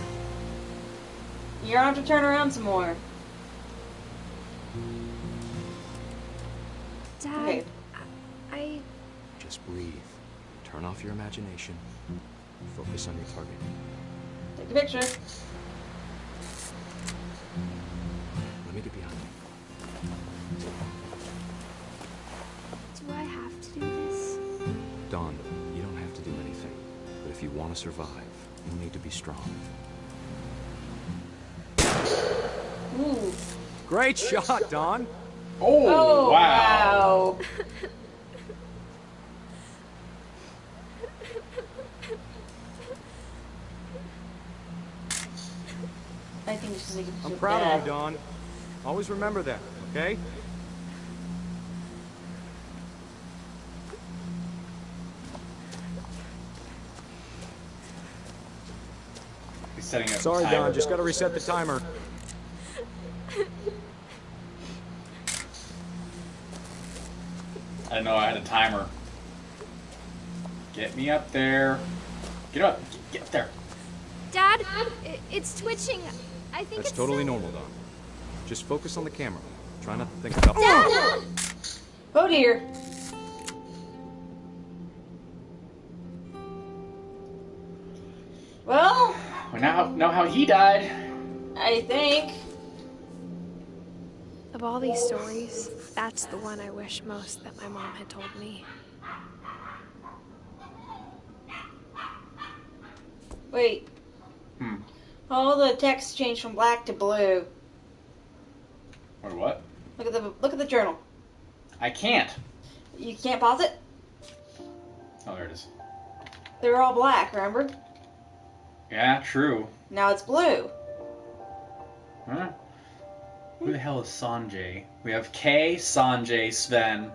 You're gonna have to turn around some more. Dad, Okay. I... Just breathe. Turn off your imagination. Focus on your target. Take a picture. Let me get behind you. Do I have to do this? Dawn, you don't have to do anything. But if you want to survive, you need to be strong. Ooh. Great shot, Dawn! Oh, wow. Wow. I think she's like I'm proud of you, Dawn. Always remember that, okay? He's setting up. Sorry, Dawn, just gotta reset the timer. I didn't know I had a timer. Get me up there. Get up. Get up there. Dad, it's twitching. I think That's it's totally silly. normal, Dawn. Just focus on the camera. Try not to think about... Dad! Oh dear. Well, We now know how he died. I think. Of all these stories, that's the one I wish most that my mom had told me. Wait. Oh, the text changed from black to blue. Or what? Look at the journal. I can't. You can't pause it? Oh, there it is. They were all black, remember? Yeah, true. Now it's blue. Huh? Who the hell is Sanjay? We have Kay, Sanjay, Sven,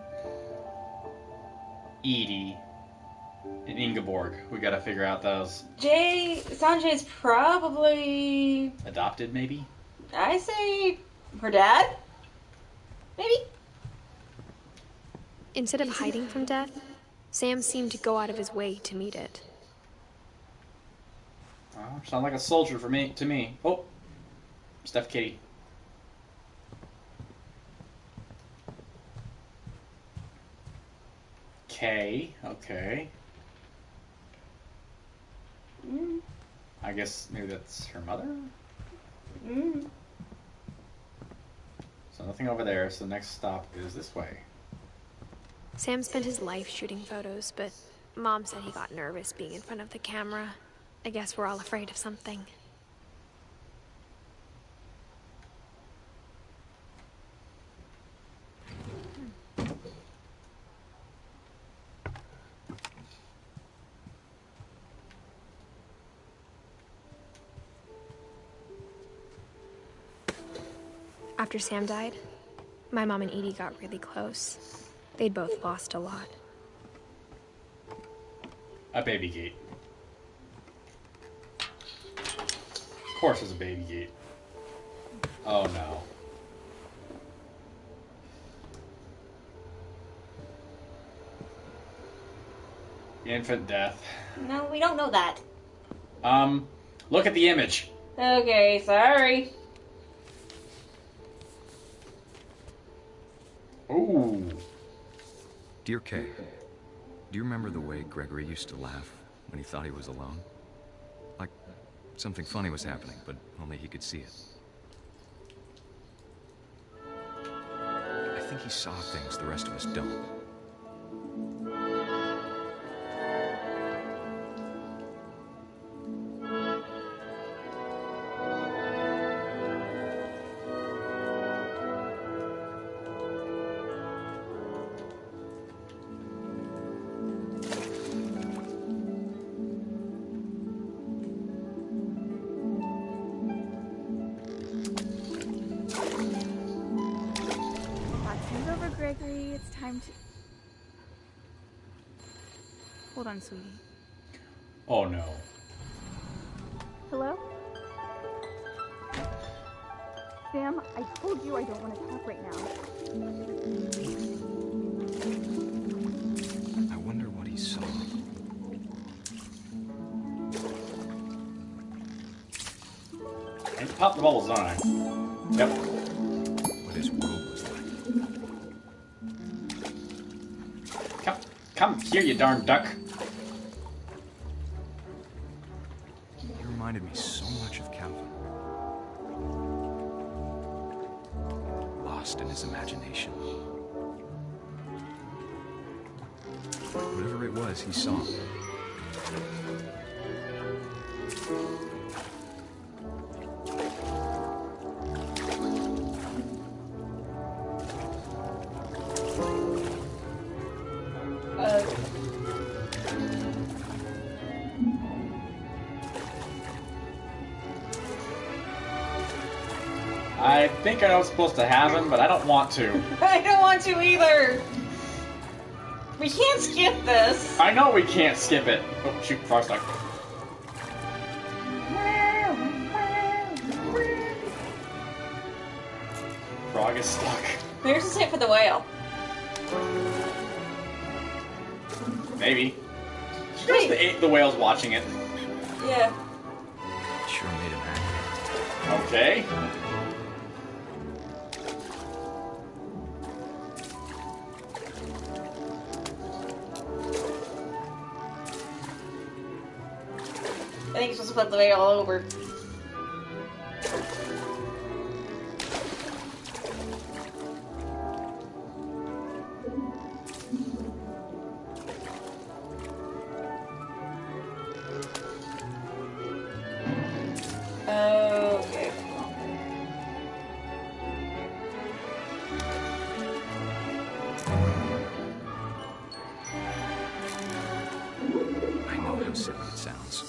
Edie, and Ingeborg. We gotta figure out those. Sanjay's probably... Adopted, maybe? I say her dad? Maybe? Instead of hiding from death, Sam seemed to go out of his way to meet it. Oh, sound like a soldier to me. Oh, Steph Kitty. Kay, okay. I guess maybe that's her mother? So nothing over there, so the next stop is this way. Sam spent his life shooting photos, but Mom said he got nervous being in front of the camera. I guess we're all afraid of something. After Sam died, my mom and Edie got really close. They'd both lost a lot. A baby gate. Of course there's a baby gate. Oh no. Infant death. No, we don't know that. Look at the image. Okay, sorry. Ooh. Dear Kay, do you remember the way Gregory used to laugh when he thought he was alone? Like something funny was happening, but only he could see it. I think he saw things the rest of us don't. Vaccines over, Gregory. It's time to... Hold on, sweetie. Oh no. Hello? Sam, I told you I don't want to talk right now. I wonder what he saw. I need to pop the bubbles, don't I? Yep. What his world was like. Come here, you darn duck. He reminded me so much of Calvin. Lost in his imagination. Whatever it was, he saw. I think I know what's supposed to happen, but I don't want to. I don't want to either. We can't skip this. I know we can't skip it. Oh, shoot, frog stuck. Frog is stuck. Maybe it's safe for the whale. Maybe. Just the whale's watching it. Yeah. Sure made him happy. Okay. I think it's supposed to put the whale all over. Okay. I know how silly it sounds.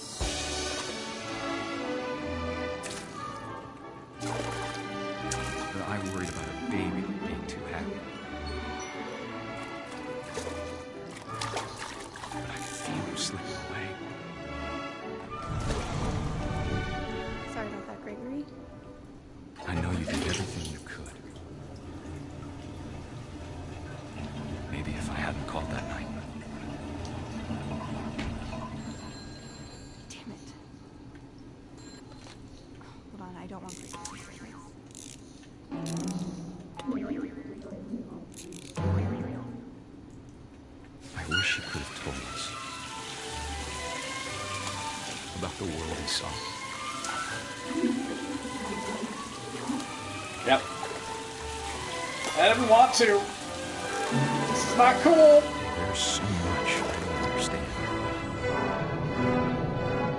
But I worried about a baby being too happy. But I could feel him slipping away. Sorry about that, Gregory. I know you did everything you could. Maybe if I hadn't called that night. Damn it. Hold on, I don't want this. I wish he could have told us about the world he saw. Yep. I didn't want to. This is not cool. There's so much I don't understand.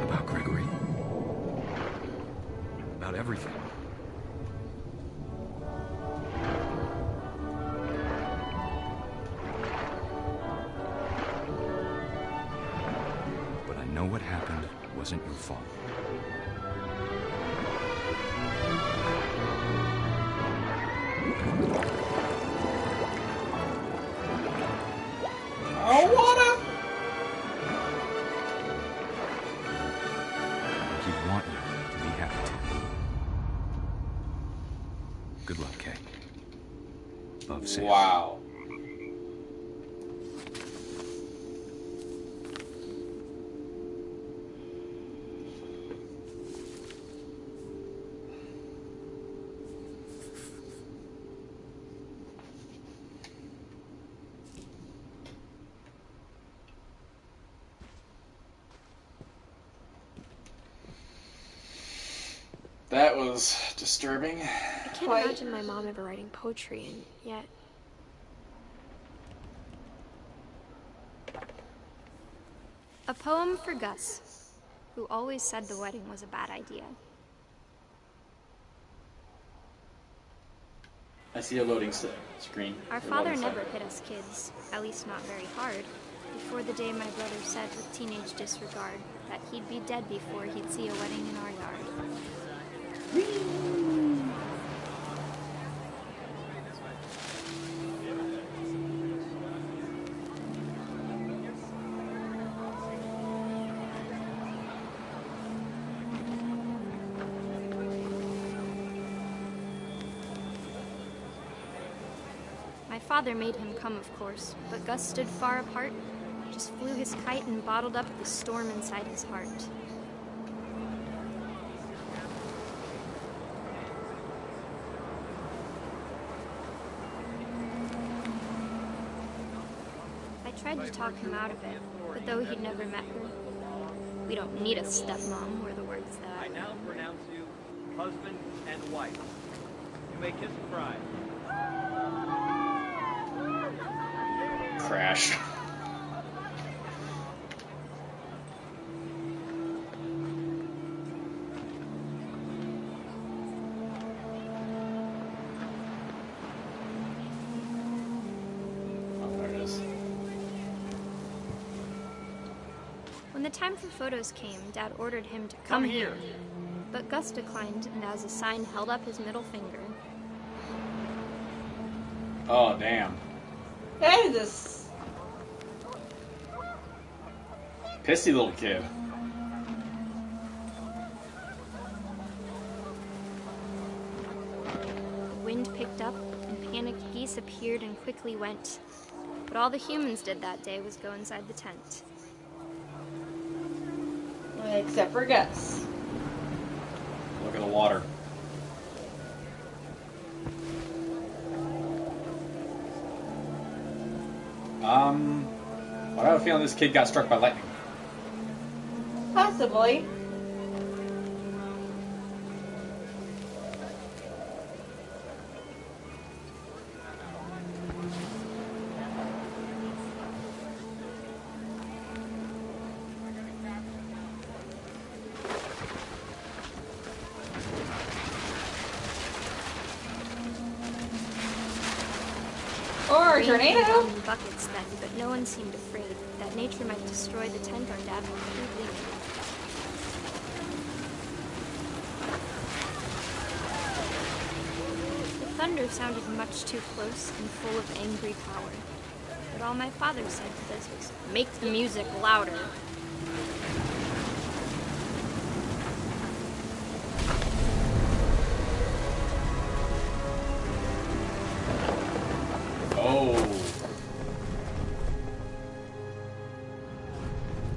About Gregory. About everything. But I know what happened wasn't your fault. I don't wanna. He'd want you to be happy too. Good luck, Kay. Love, Sam. Wow. That was disturbing. I can't imagine my mom ever writing poetry, and yet... A poem for Gus, who always said the wedding was a bad idea. I see a loading screen. Our father never hit us kids, at least not very hard, before the day my brother said with teenage disregard that he'd be dead before he'd see a wedding in our yard. My father made him come, of course, but Gus stood far apart, just flew his kite and bottled up the storm inside his heart. tried to talk him out of it, but though he'd never met her, we don't need a stepmom, were the words that I now pronounce you husband and wife. You may kiss the bride. Crash. When the time for photos came, Dad ordered him to come here. But Gus declined and as a sign held up his middle finger. Oh, damn. That is this. Pissy little kid. The wind picked up and panicked geese appeared and quickly went. But all the humans did that day was go inside the tent. Except for Gus. Look at the water. I have a feeling this kid got struck by lightning. Possibly. Or a tornado. In buckets then, but no one seemed afraid that nature might destroy the tent our dad had crudely made. The thunder sounded much too close and full of angry power. But all my father said to this was, "Make the music louder."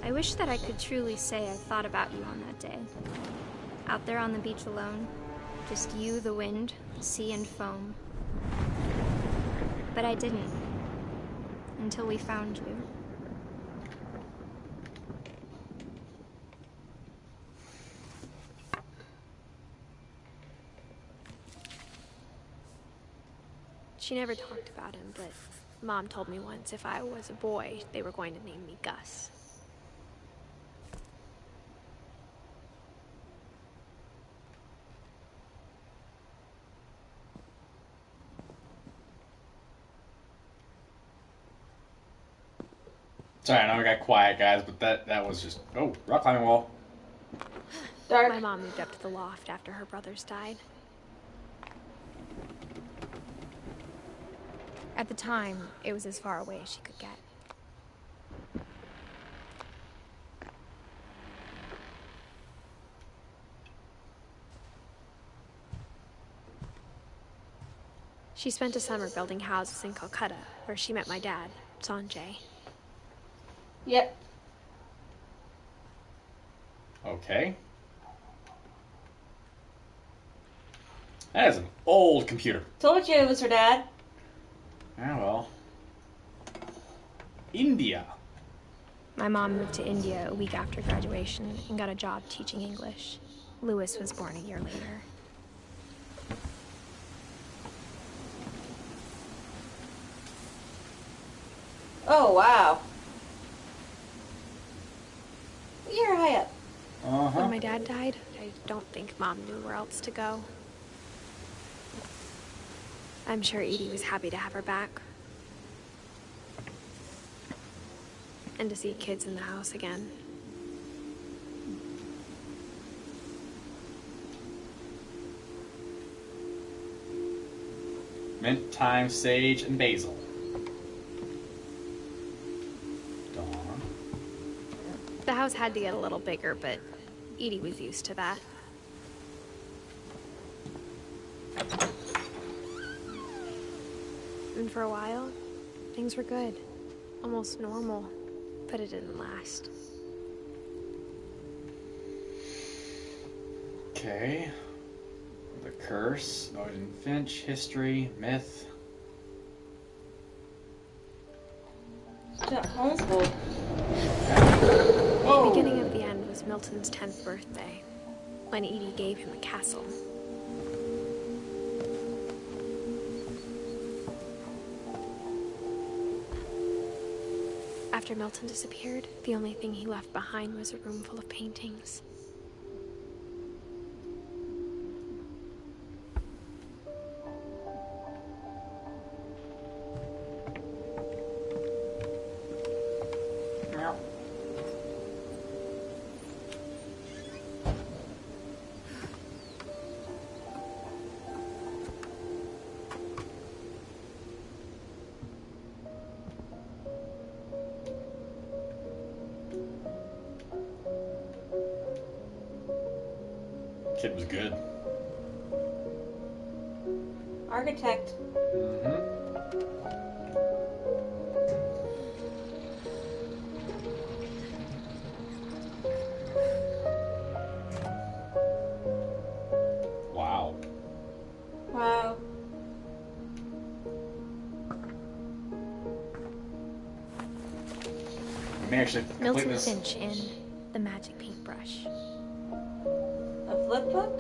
I wish that I could truly say I thought about you on that day. Out there on the beach alone, just you, the wind, the sea, and foam. But I didn't. Until we found you. She never talked about him, but Mom told me once if I was a boy, they were going to name me Gus. Sorry, I know we got quiet, guys, but that was just... Oh, rock climbing wall. Dark. My mom moved up to the loft after her brothers died. At the time, it was as far away as she could get. She spent a summer building houses in Calcutta, where she met my dad, Sanjay. Yep. Okay. That is an old computer. Told you it was her dad. Ah, well. India. My mom moved to India a week after graduation and got a job teaching English. Louis was born a year later. Oh, wow. You're high up. When my dad died, I don't think Mom knew where else to go. I'm sure Edie was happy to have her back. And to see kids in the house again. Mint, thyme, sage, and basil. The house had to get a little bigger, but Edie was used to that. And for a while, things were good. Almost normal, but it didn't last. Okay. The curse, Edith Finch, history, myth. Homeschooled. The beginning of the end was Milton's 10th birthday, when Edie gave him a castle. After Milton disappeared, the only thing he left behind was a room full of paintings. Kid was good. Architect. Wow. Wow. I may actually complete Milton this. Finch in The Magic Paintbrush. A flip book?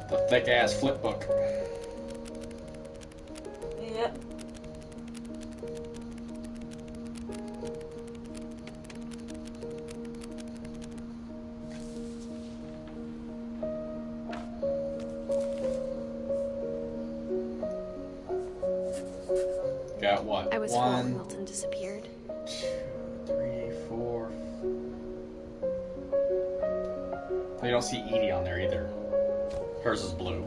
The thick ass flip book. Yep. Got what? I was four when 1, Milton disappeared. 2, 3, 4. You don't see Edie on there either. Hers is blue.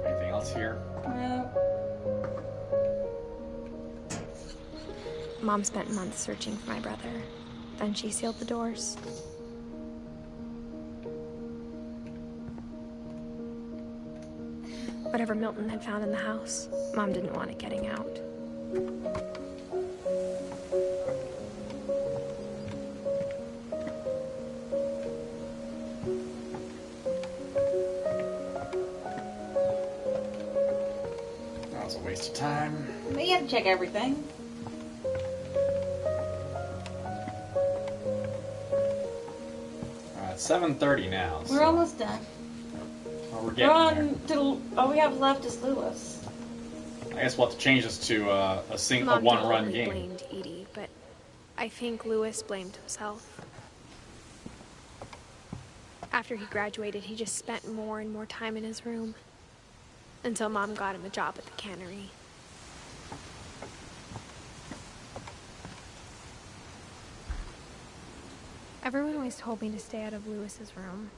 Anything else here? No. Mom spent months searching for my brother. Then she sealed the doors. Whatever Milton had found in the house, Mom didn't want it getting out. That was a waste of time. But you have to check everything. It's 7:30 now. We're almost done. Well, we're We're getting on to all we have left is Lewis. there. I guess we'll have to change this to a Mom one-run definitely game. blamed Edie, but I think Lewis blamed himself. After he graduated, he just spent more and more time in his room. Until Mom got him a job at the cannery. Everyone always told me to stay out of Lewis's room.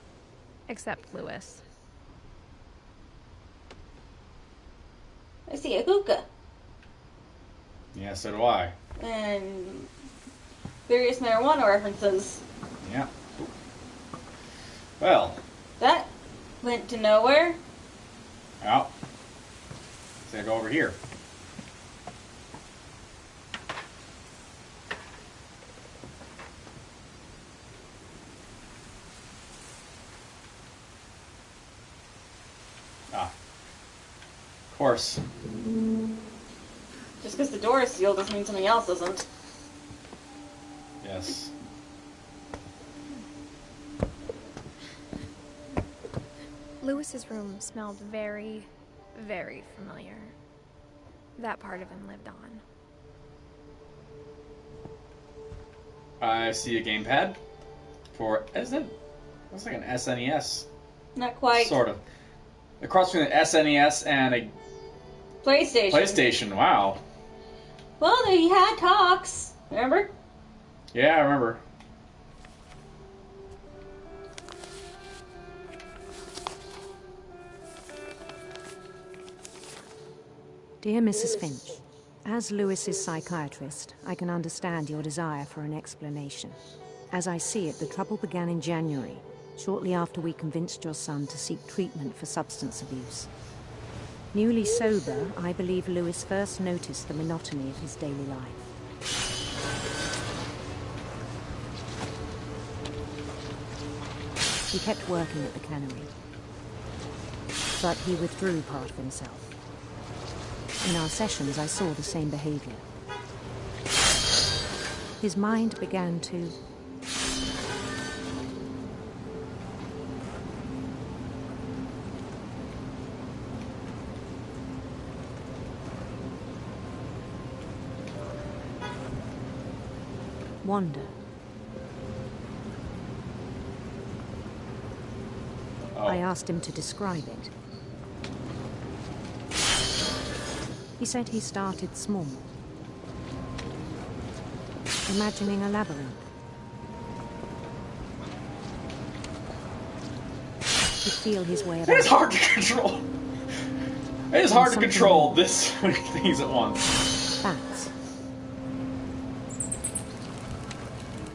Except Lewis. I see a hookah. Yeah, so do I. And various marijuana references. Yeah. Well. That went to nowhere. Yeah. So I go over here. Of course. Just because the door is sealed doesn't mean something else isn't. Yes. Lewis's room smelled very, very familiar. That part of him lived on. I see a gamepad for, is it? Looks like an SNES. Not quite. Sort of. A cross between an SNES and a PlayStation. PlayStation, wow. Well, they had talks. Remember? Yeah, I remember. Dear Mrs. Finch, as Lewis's psychiatrist, I can understand your desire for an explanation. As I see it, the trouble began in January, shortly after we convinced your son to seek treatment for substance abuse. Newly sober, I believe Lewis first noticed the monotony of his daily life. He kept working at the cannery, but he withdrew part of himself. In our sessions, I saw the same behavior. His mind began to wander. I asked him to describe it. He said he started small, imagining a labyrinth. He'd feel his way about. It's hard to control. It is hard to control this many things at once. Bats.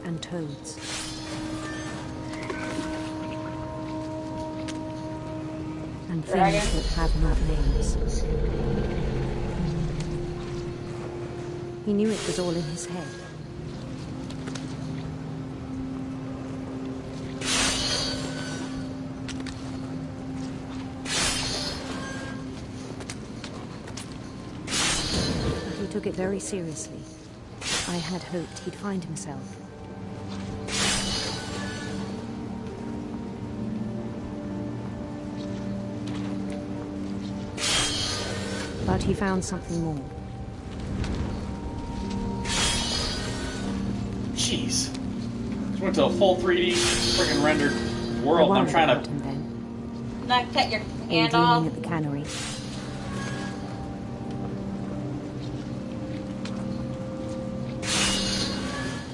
And toads. And things that have not names. He knew it was all in his head. But he took it very seriously. I had hoped he'd find himself. But he found something more. Jeez. Just went to a full 3D freaking rendered world and I'm trying to... Not cut your hand off. off. At the cannery.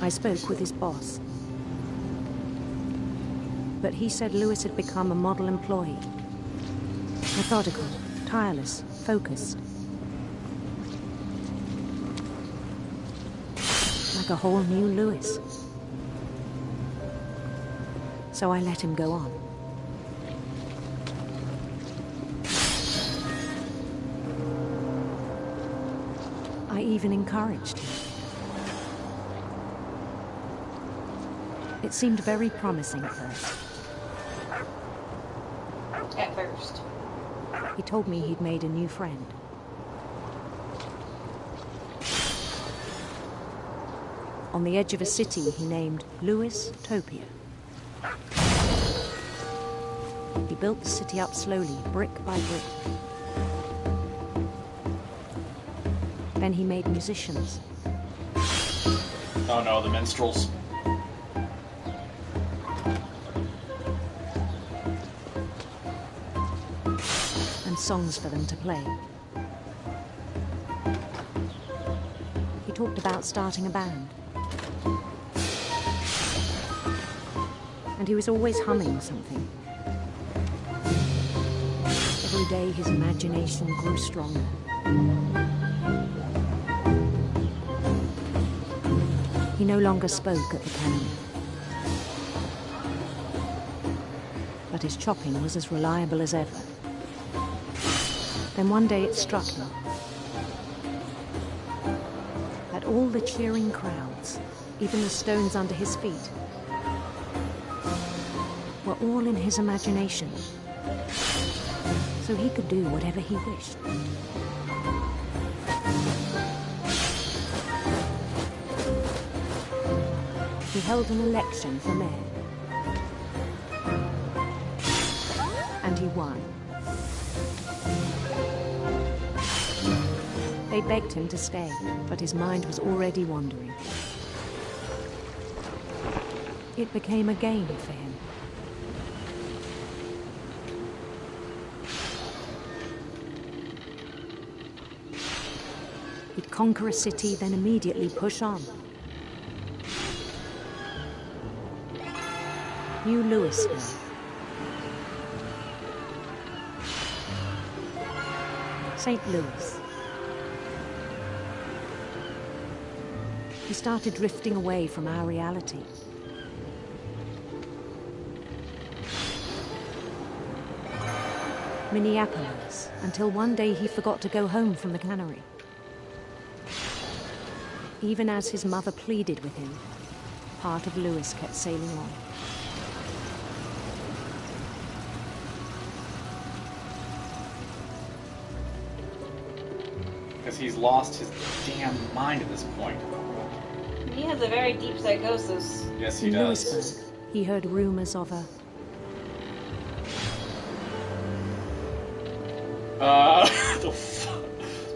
I spoke with his boss. But he said Lewis had become a model employee. Methodical, tireless, focused. Like a whole new Lewis. So I let him go on. I even encouraged him. It seemed very promising at first. At first. He told me he'd made a new friend. On the edge of a city he named Lewis Topia. He built the city up slowly, brick by brick. Then he made musicians. Oh no, the minstrels. And songs for them to play. He talked about starting a band. And he was always humming something. Every day his imagination grew stronger. He no longer spoke at the cannery. But his chopping was as reliable as ever. Then one day it struck him that all the cheering crowds, even the stones under his feet, were all in his imagination. So he could do whatever he wished. He held an election for mayor. And he won. They begged him to stay, but his mind was already wandering. It became a game for him. He'd conquer a city, then immediately push on. New Louisville. St. Louis. He started drifting away from our reality. Minneapolis, until one day he forgot to go home from the cannery. Even as his mother pleaded with him, part of Louis kept sailing on. Because he's lost his damn mind at this point. He has a very deep psychosis. Yes, he In does. Louisburg, he heard rumors of a...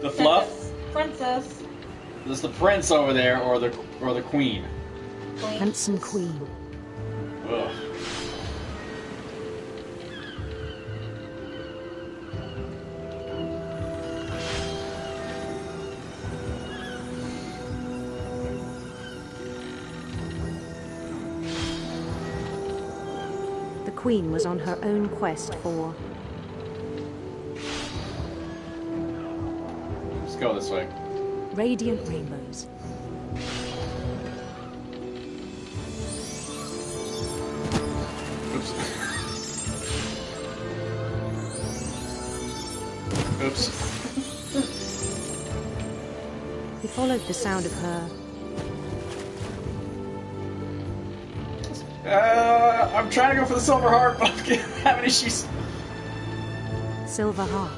the fluff? Princess. There's the prince over there, or the queen. handsome queen. Ugh. The queen was on her own quest for... Let's go this way. radiant rainbows. Oops. Oops. He followed the sound of her... I'm trying to go for the silver harp, but I'm having issues. silver harp.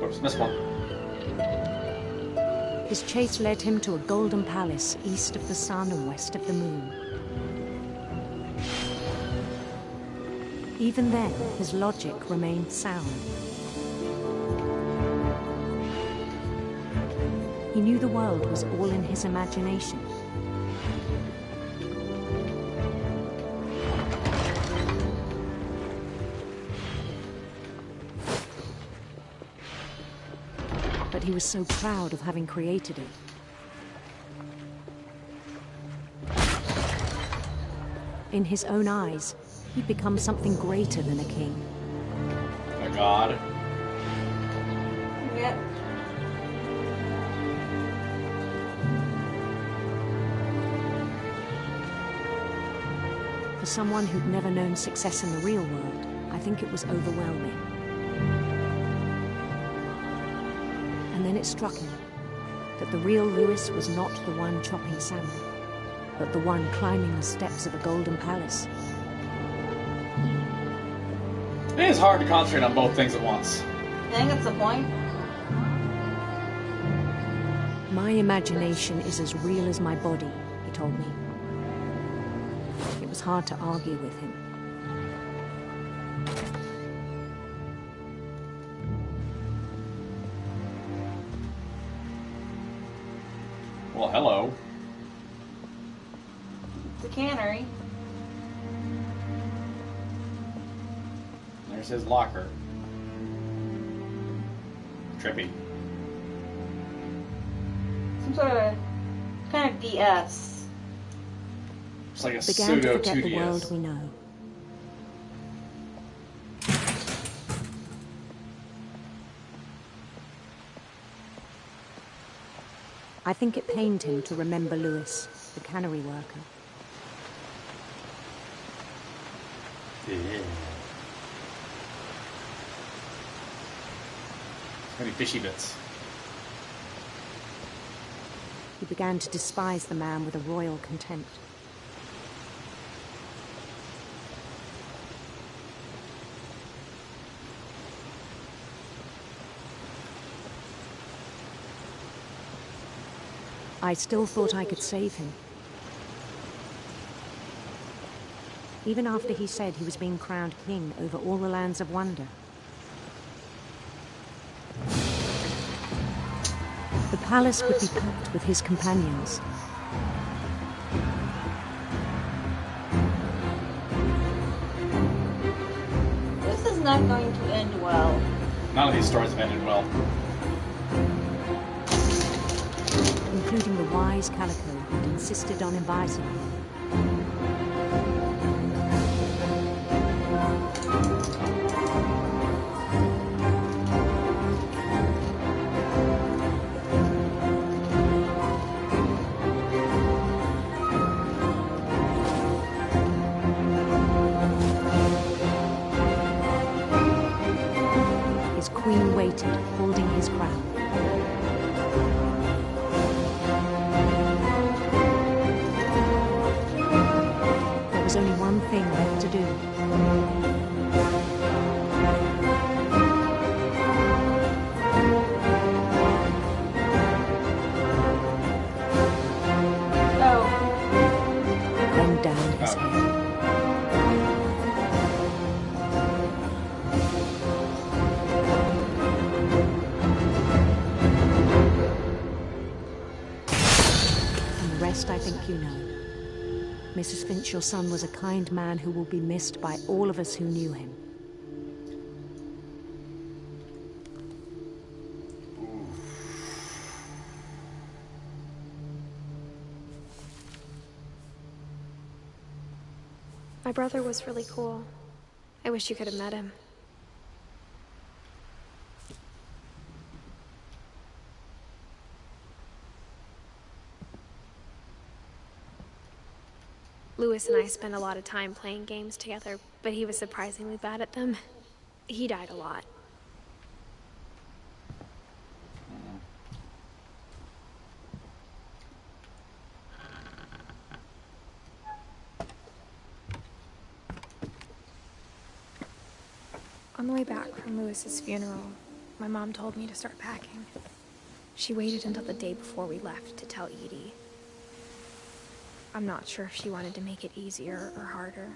Oops, missed one. His chase led him to a golden palace east of the sun and west of the moon. Even then, his logic remained sound. He knew the world was all in his imagination. But he was so proud of having created it. In his own eyes, he'd become something greater than a king. A god. Yep. For someone who'd never known success in the real world, I think it was overwhelming. And then it struck him that the real Louis was not the one chopping salmon, but the one climbing the steps of a golden palace. It is hard to concentrate on both things at once. I think that's the point. My imagination is as real as my body, he told me. It was hard to argue with him. Well, hello. The cannery. There's his locker. Trippy. Some sort of kind of DS. It's like a Began to pseudo forget 2DS. the world we know. I think it pained him to remember Louis, the cannery worker. Yeah. Many fishy bits. He began to despise the man with a royal contempt. I still thought I could save him. Even after he said he was being crowned king over all the lands of wonder. The palace would be packed with his companions. This is not going to end well. None of these stories have ended well. Including the wise Calico who'd insisted on inviting him. rest I think you know. Mrs. Finch, your son was a kind man who will be missed by all of us who knew him. My brother was really cool. I wish you could have met him. Louis and I spent a lot of time playing games together, but he was surprisingly bad at them. He died a lot. On the way back from Louis's funeral, my mom told me to start packing. She waited until the day before we left to tell Edie. I'm not sure if she wanted to make it easier or harder.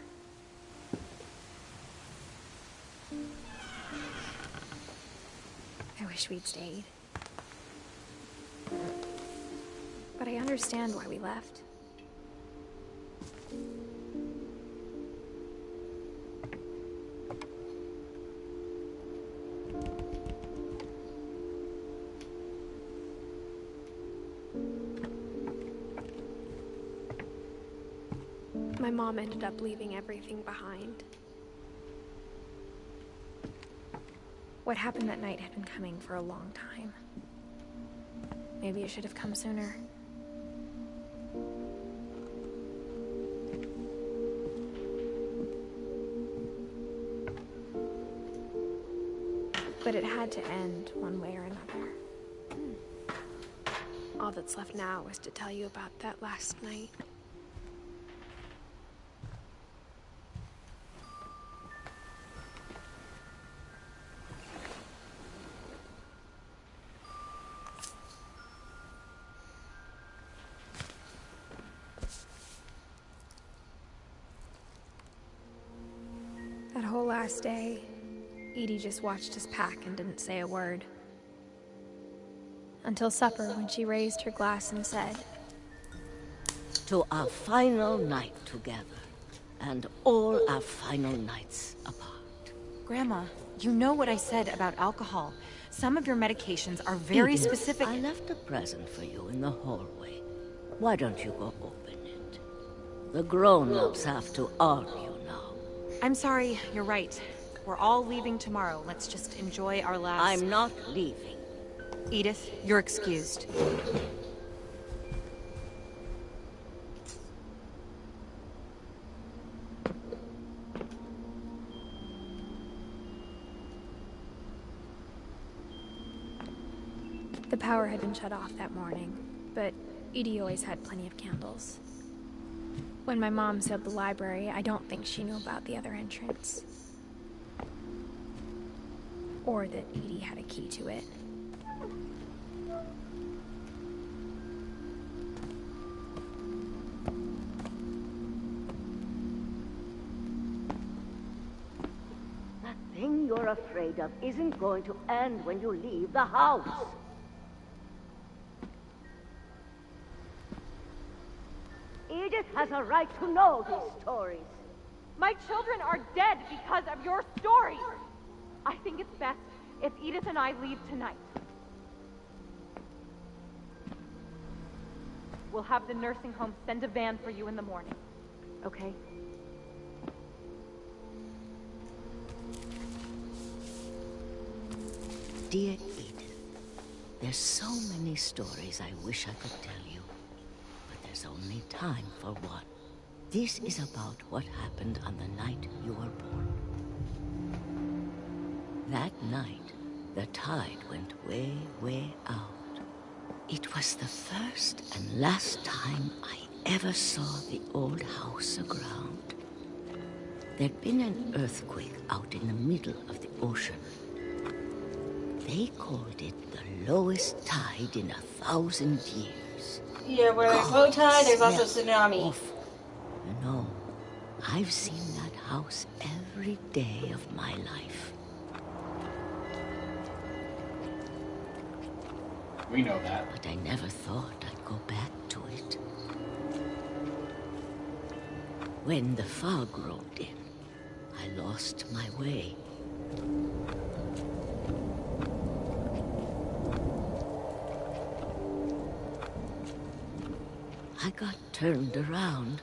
I wish we'd stayed. But I understand why we left. My mom ended up leaving everything behind. What happened that night had been coming for a long time. Maybe it should have come sooner. But it had to end one way or another. All that's left now is to tell you about that last night. That whole last day, Edie just watched us pack and didn't say a word. Until supper, when she raised her glass and said, "To our final night together, and all our final nights apart." Grandma, you know what I said about alcohol. Some of your medications are very Edith, specific. I left a present for you in the hallway. Why don't you go open it? The grown-ups have to argue now. I'm sorry, you're right. We're all leaving tomorrow. Let's just enjoy our last... I'm not leaving. Edith, you're excused. The power had been shut off that morning, but Edie always had plenty of candles. When my mom sealed the library, I don't think she knew about the other entrance. Or that Edie had a key to it. That thing you're afraid of isn't going to end when you leave the house. Edith has a right to know these stories. My children are dead because of your story. I think it's best if Edith and I leave tonight. We'll have the nursing home send a van for you in the morning. Okay? Dear Edith, there's so many stories I wish I could tell you, but there's only time for one. This is about what happened on the night you were born. That night, the tide went way, way out. It was the first and last time I ever saw the old house aground. There'd been an earthquake out in the middle of the ocean. They called it the lowest tide in 1,000 years. Yeah, where there's low tide, there's also tsunami. Awful. You know, I've seen that house every day of my life. We know that. But I never thought I'd go back to it. When the fog rolled in, I lost my way. I got turned around.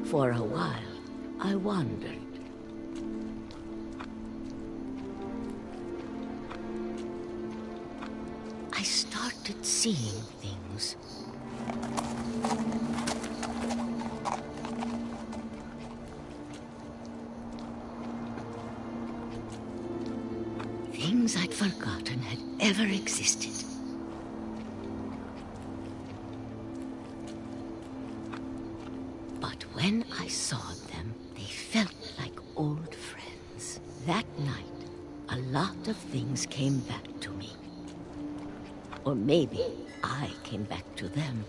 For a while, I wandered. I started seeing things. Things I'd forgotten had ever existed. But when I saw them, they felt like old friends. That night, a lot of things came back to me. Or maybe I came back to them.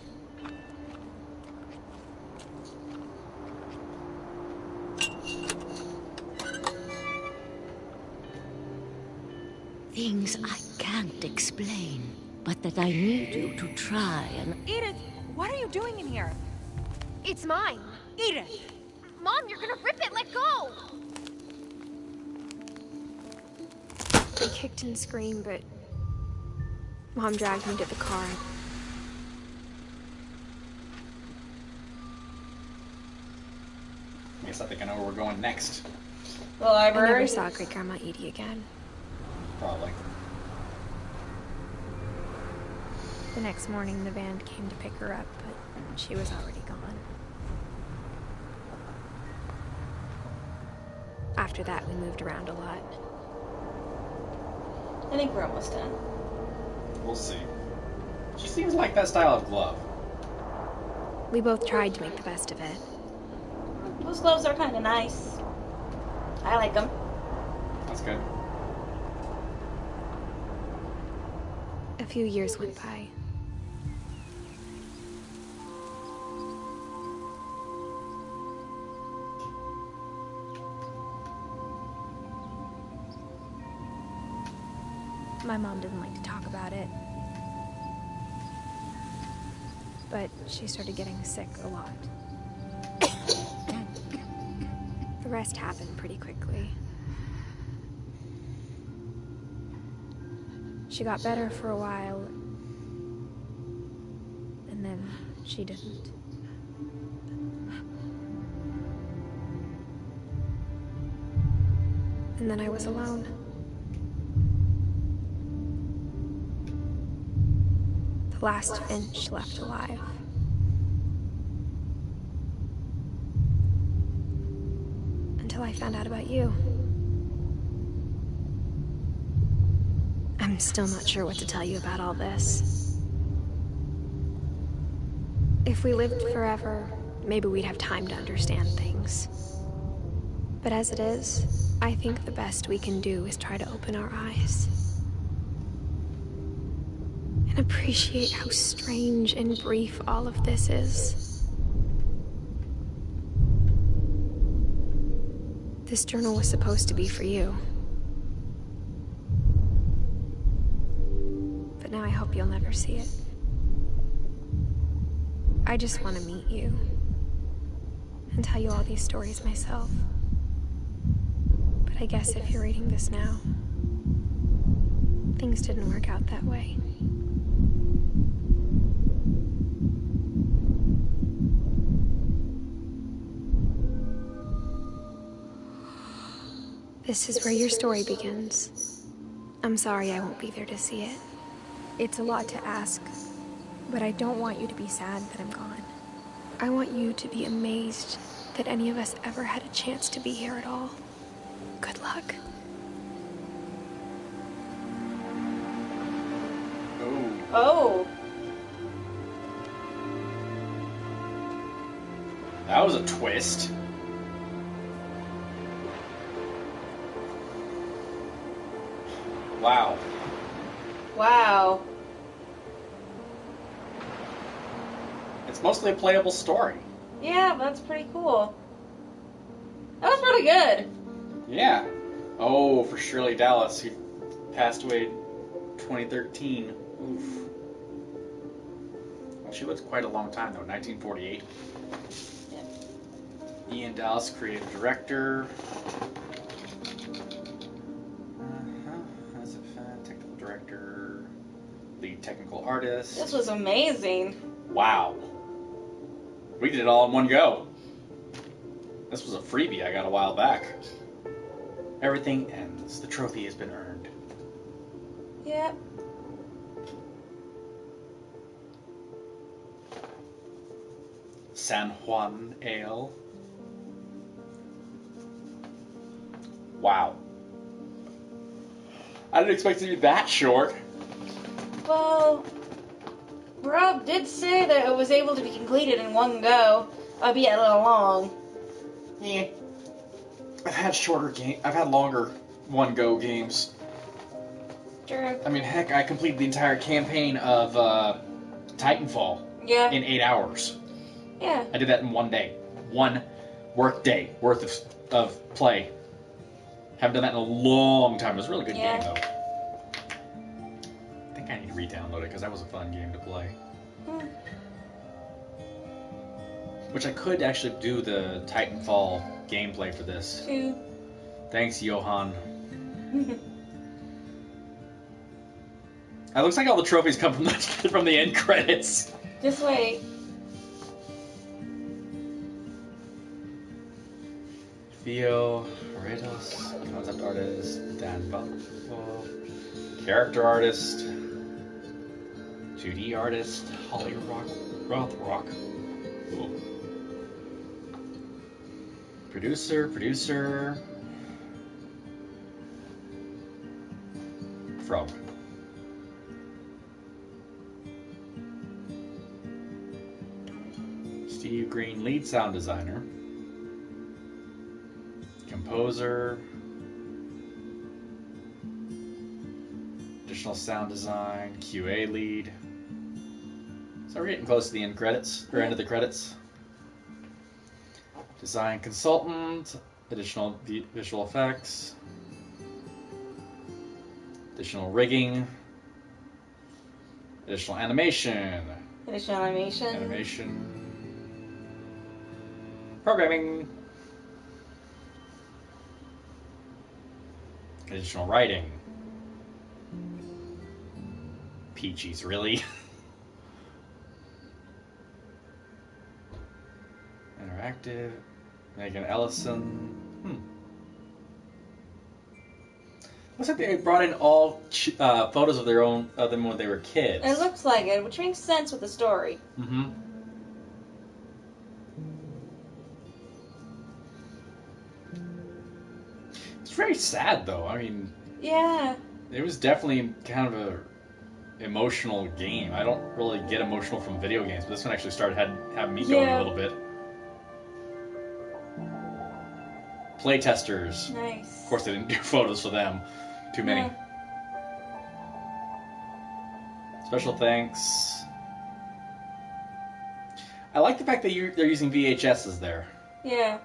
Things I can't explain, but that I need you to try and... Edith, what are you doing in here? It's mine. Edith! Mom, you're gonna rip it. Let go! I kicked and screamed, but Mom dragged me to the car. I guess I think I know where we're going next. The library? I never saw Great Grandma Edie again. Probably. The next morning, the band came to pick her up, but she was already gone. After that, we moved around a lot. I think we're almost done. We'll see. She seems like that style of glove. We both tried to make the best of it. Those gloves are kind of nice. I like them. That's good. A few years went by. My mom didn't like to talk about it. But she started getting sick a lot. The rest happened pretty quickly. She got better for a while, and then she didn't. And then I was alone. The last Finch left alive. Until I found out about you. I'm still not sure what to tell you about all this. If we lived forever, maybe we'd have time to understand things. But as it is, I think the best we can do is try to open our eyes. And appreciate how strange and brief all of this is. This journal was supposed to be for you. But now I hope you'll never see it. I just want to meet you and tell you all these stories myself. But I guess if you're reading this now, things didn't work out that way. This is where your story begins. I'm sorry I won't be there to see it. It's a lot to ask, but I don't want you to be sad that I'm gone. I want you to be amazed that any of us ever had a chance to be here at all. Good luck. Oh. That was a twist. Wow. Wow. It's mostly a playable story. Yeah, that's pretty cool. That was really good. Yeah. Oh, for Shirley Dallas, who passed away in 2013. Oof. Well, she lived quite a long time, though, 1948. Yeah. Ian Dallas, creative director. As a technical director, lead technical artist. This was amazing. Wow. We did it all in one go. This was a freebie I got a while back. Everything ends. The trophy has been earned. Yep. San Juan Ale. Wow. I didn't expect it to be that short. Well, Rob did say that it was able to be completed in one go, albeit a little long. Yeah. I've had longer one-go games. True. I mean, heck, I completed the entire campaign of Titanfall in 8 hours. Yeah. I did that in one day. One work day worth of play. Haven't done that in a long time. It was a really good game, though. I think I need to re-download it, because that was a fun game to play. Which I could actually do the Titanfall gameplay for this. True. Thanks, Johan. It looks like all the trophies come from the end credits. Just wait. Theo Redos, concept artist, Dan Buffalo, character artist, 2D artist, Holly Rothrock. Cool. Producer. Frog. Steve Green, lead sound designer. Composer. Additional sound design. QA lead. So we're getting close to the end credits, or end of the credits. Design consultant. Additional visual effects. Additional rigging. Additional animation. Additional animation. Animation. Programming. Additional writing. Peaches, really? Interactive. Megan Ellison. Looks like they brought in all photos of them when they were kids. It looks like it, which makes sense with the story. Mm-hmm. It's very sad, though. I mean... Yeah. It was definitely kind of a emotional game. I don't really get emotional from video games, but this one actually started having me going a little bit. Playtesters. Nice. Of course, they didn't do photos for them. Too many. Yeah. Special thanks. I like the fact that they're using VHSs there. Yeah.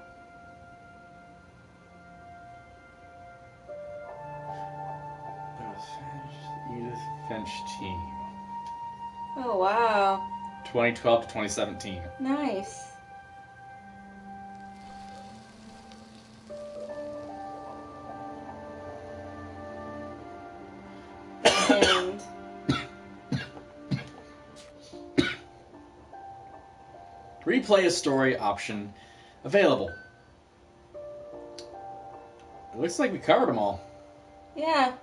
Edith Finch team. Oh, wow. 2012 to 2017. Nice. And replay a story option available. It looks like we covered them all. yeah.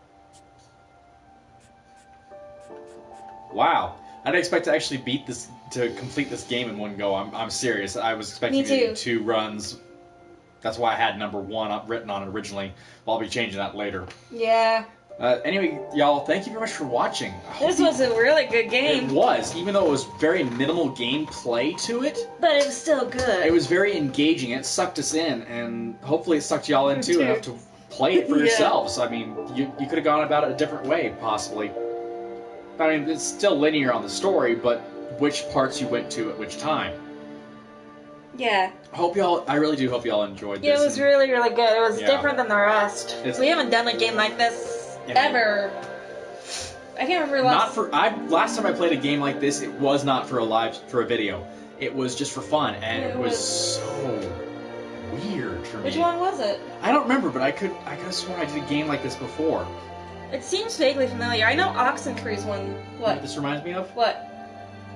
Wow. I didn't expect to actually complete this game in one go. I'm serious. I was expecting Me to too. do 2 runs. That's why I had number 1 written on it originally. Well, I'll be changing that later. Yeah. Anyway, y'all, thank you very much for watching. This was a really good game. It was, even though it was very minimal gameplay to it. But it was still good. It was very engaging. It sucked us in, and hopefully it sucked y'all in too enough to play it for Yeah. yourselves. I mean, you could have gone about it a different way, possibly. I mean, it's still linear on the story, but which parts you went to at which time. Yeah. I really do hope y'all enjoyed this. Yeah, it was really, really good. It was Yeah. different than the rest. We haven't done a game like this ever. I can't remember last time I played a game like this, it was not for a video. It was just for fun, and it was so weird for me. Which one was it? I don't remember, but I could have sworn I did a game like this before. It seems vaguely familiar. I know Oxentree's one. You know What? what this reminds me of? What?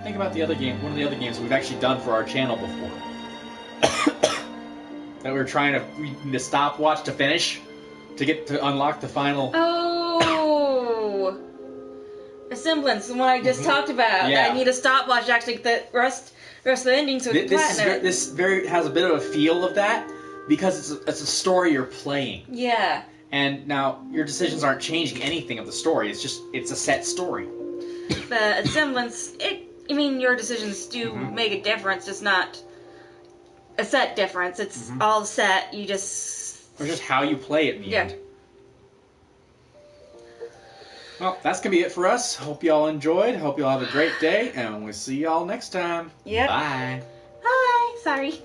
Think about the other game. One of the other games we've actually done for our channel before. That we need a stopwatch to finish to unlock the final. Oh, a semblance, the one I just talked about. Yeah. I need a stopwatch to actually get the rest of the ending so we can platinum it. This has a bit of a feel of that because it's a story you're playing. Yeah. And now your decisions aren't changing anything of the story. It's a set story. The semblance, your decisions do make a difference, just not a set difference. It's all set. You just... Or just how you play it in the end. Well, that's going to be it for us. Hope y'all enjoyed. Hope y'all have a great day. And we'll see y'all next time. Yep. Bye. Hi. Sorry.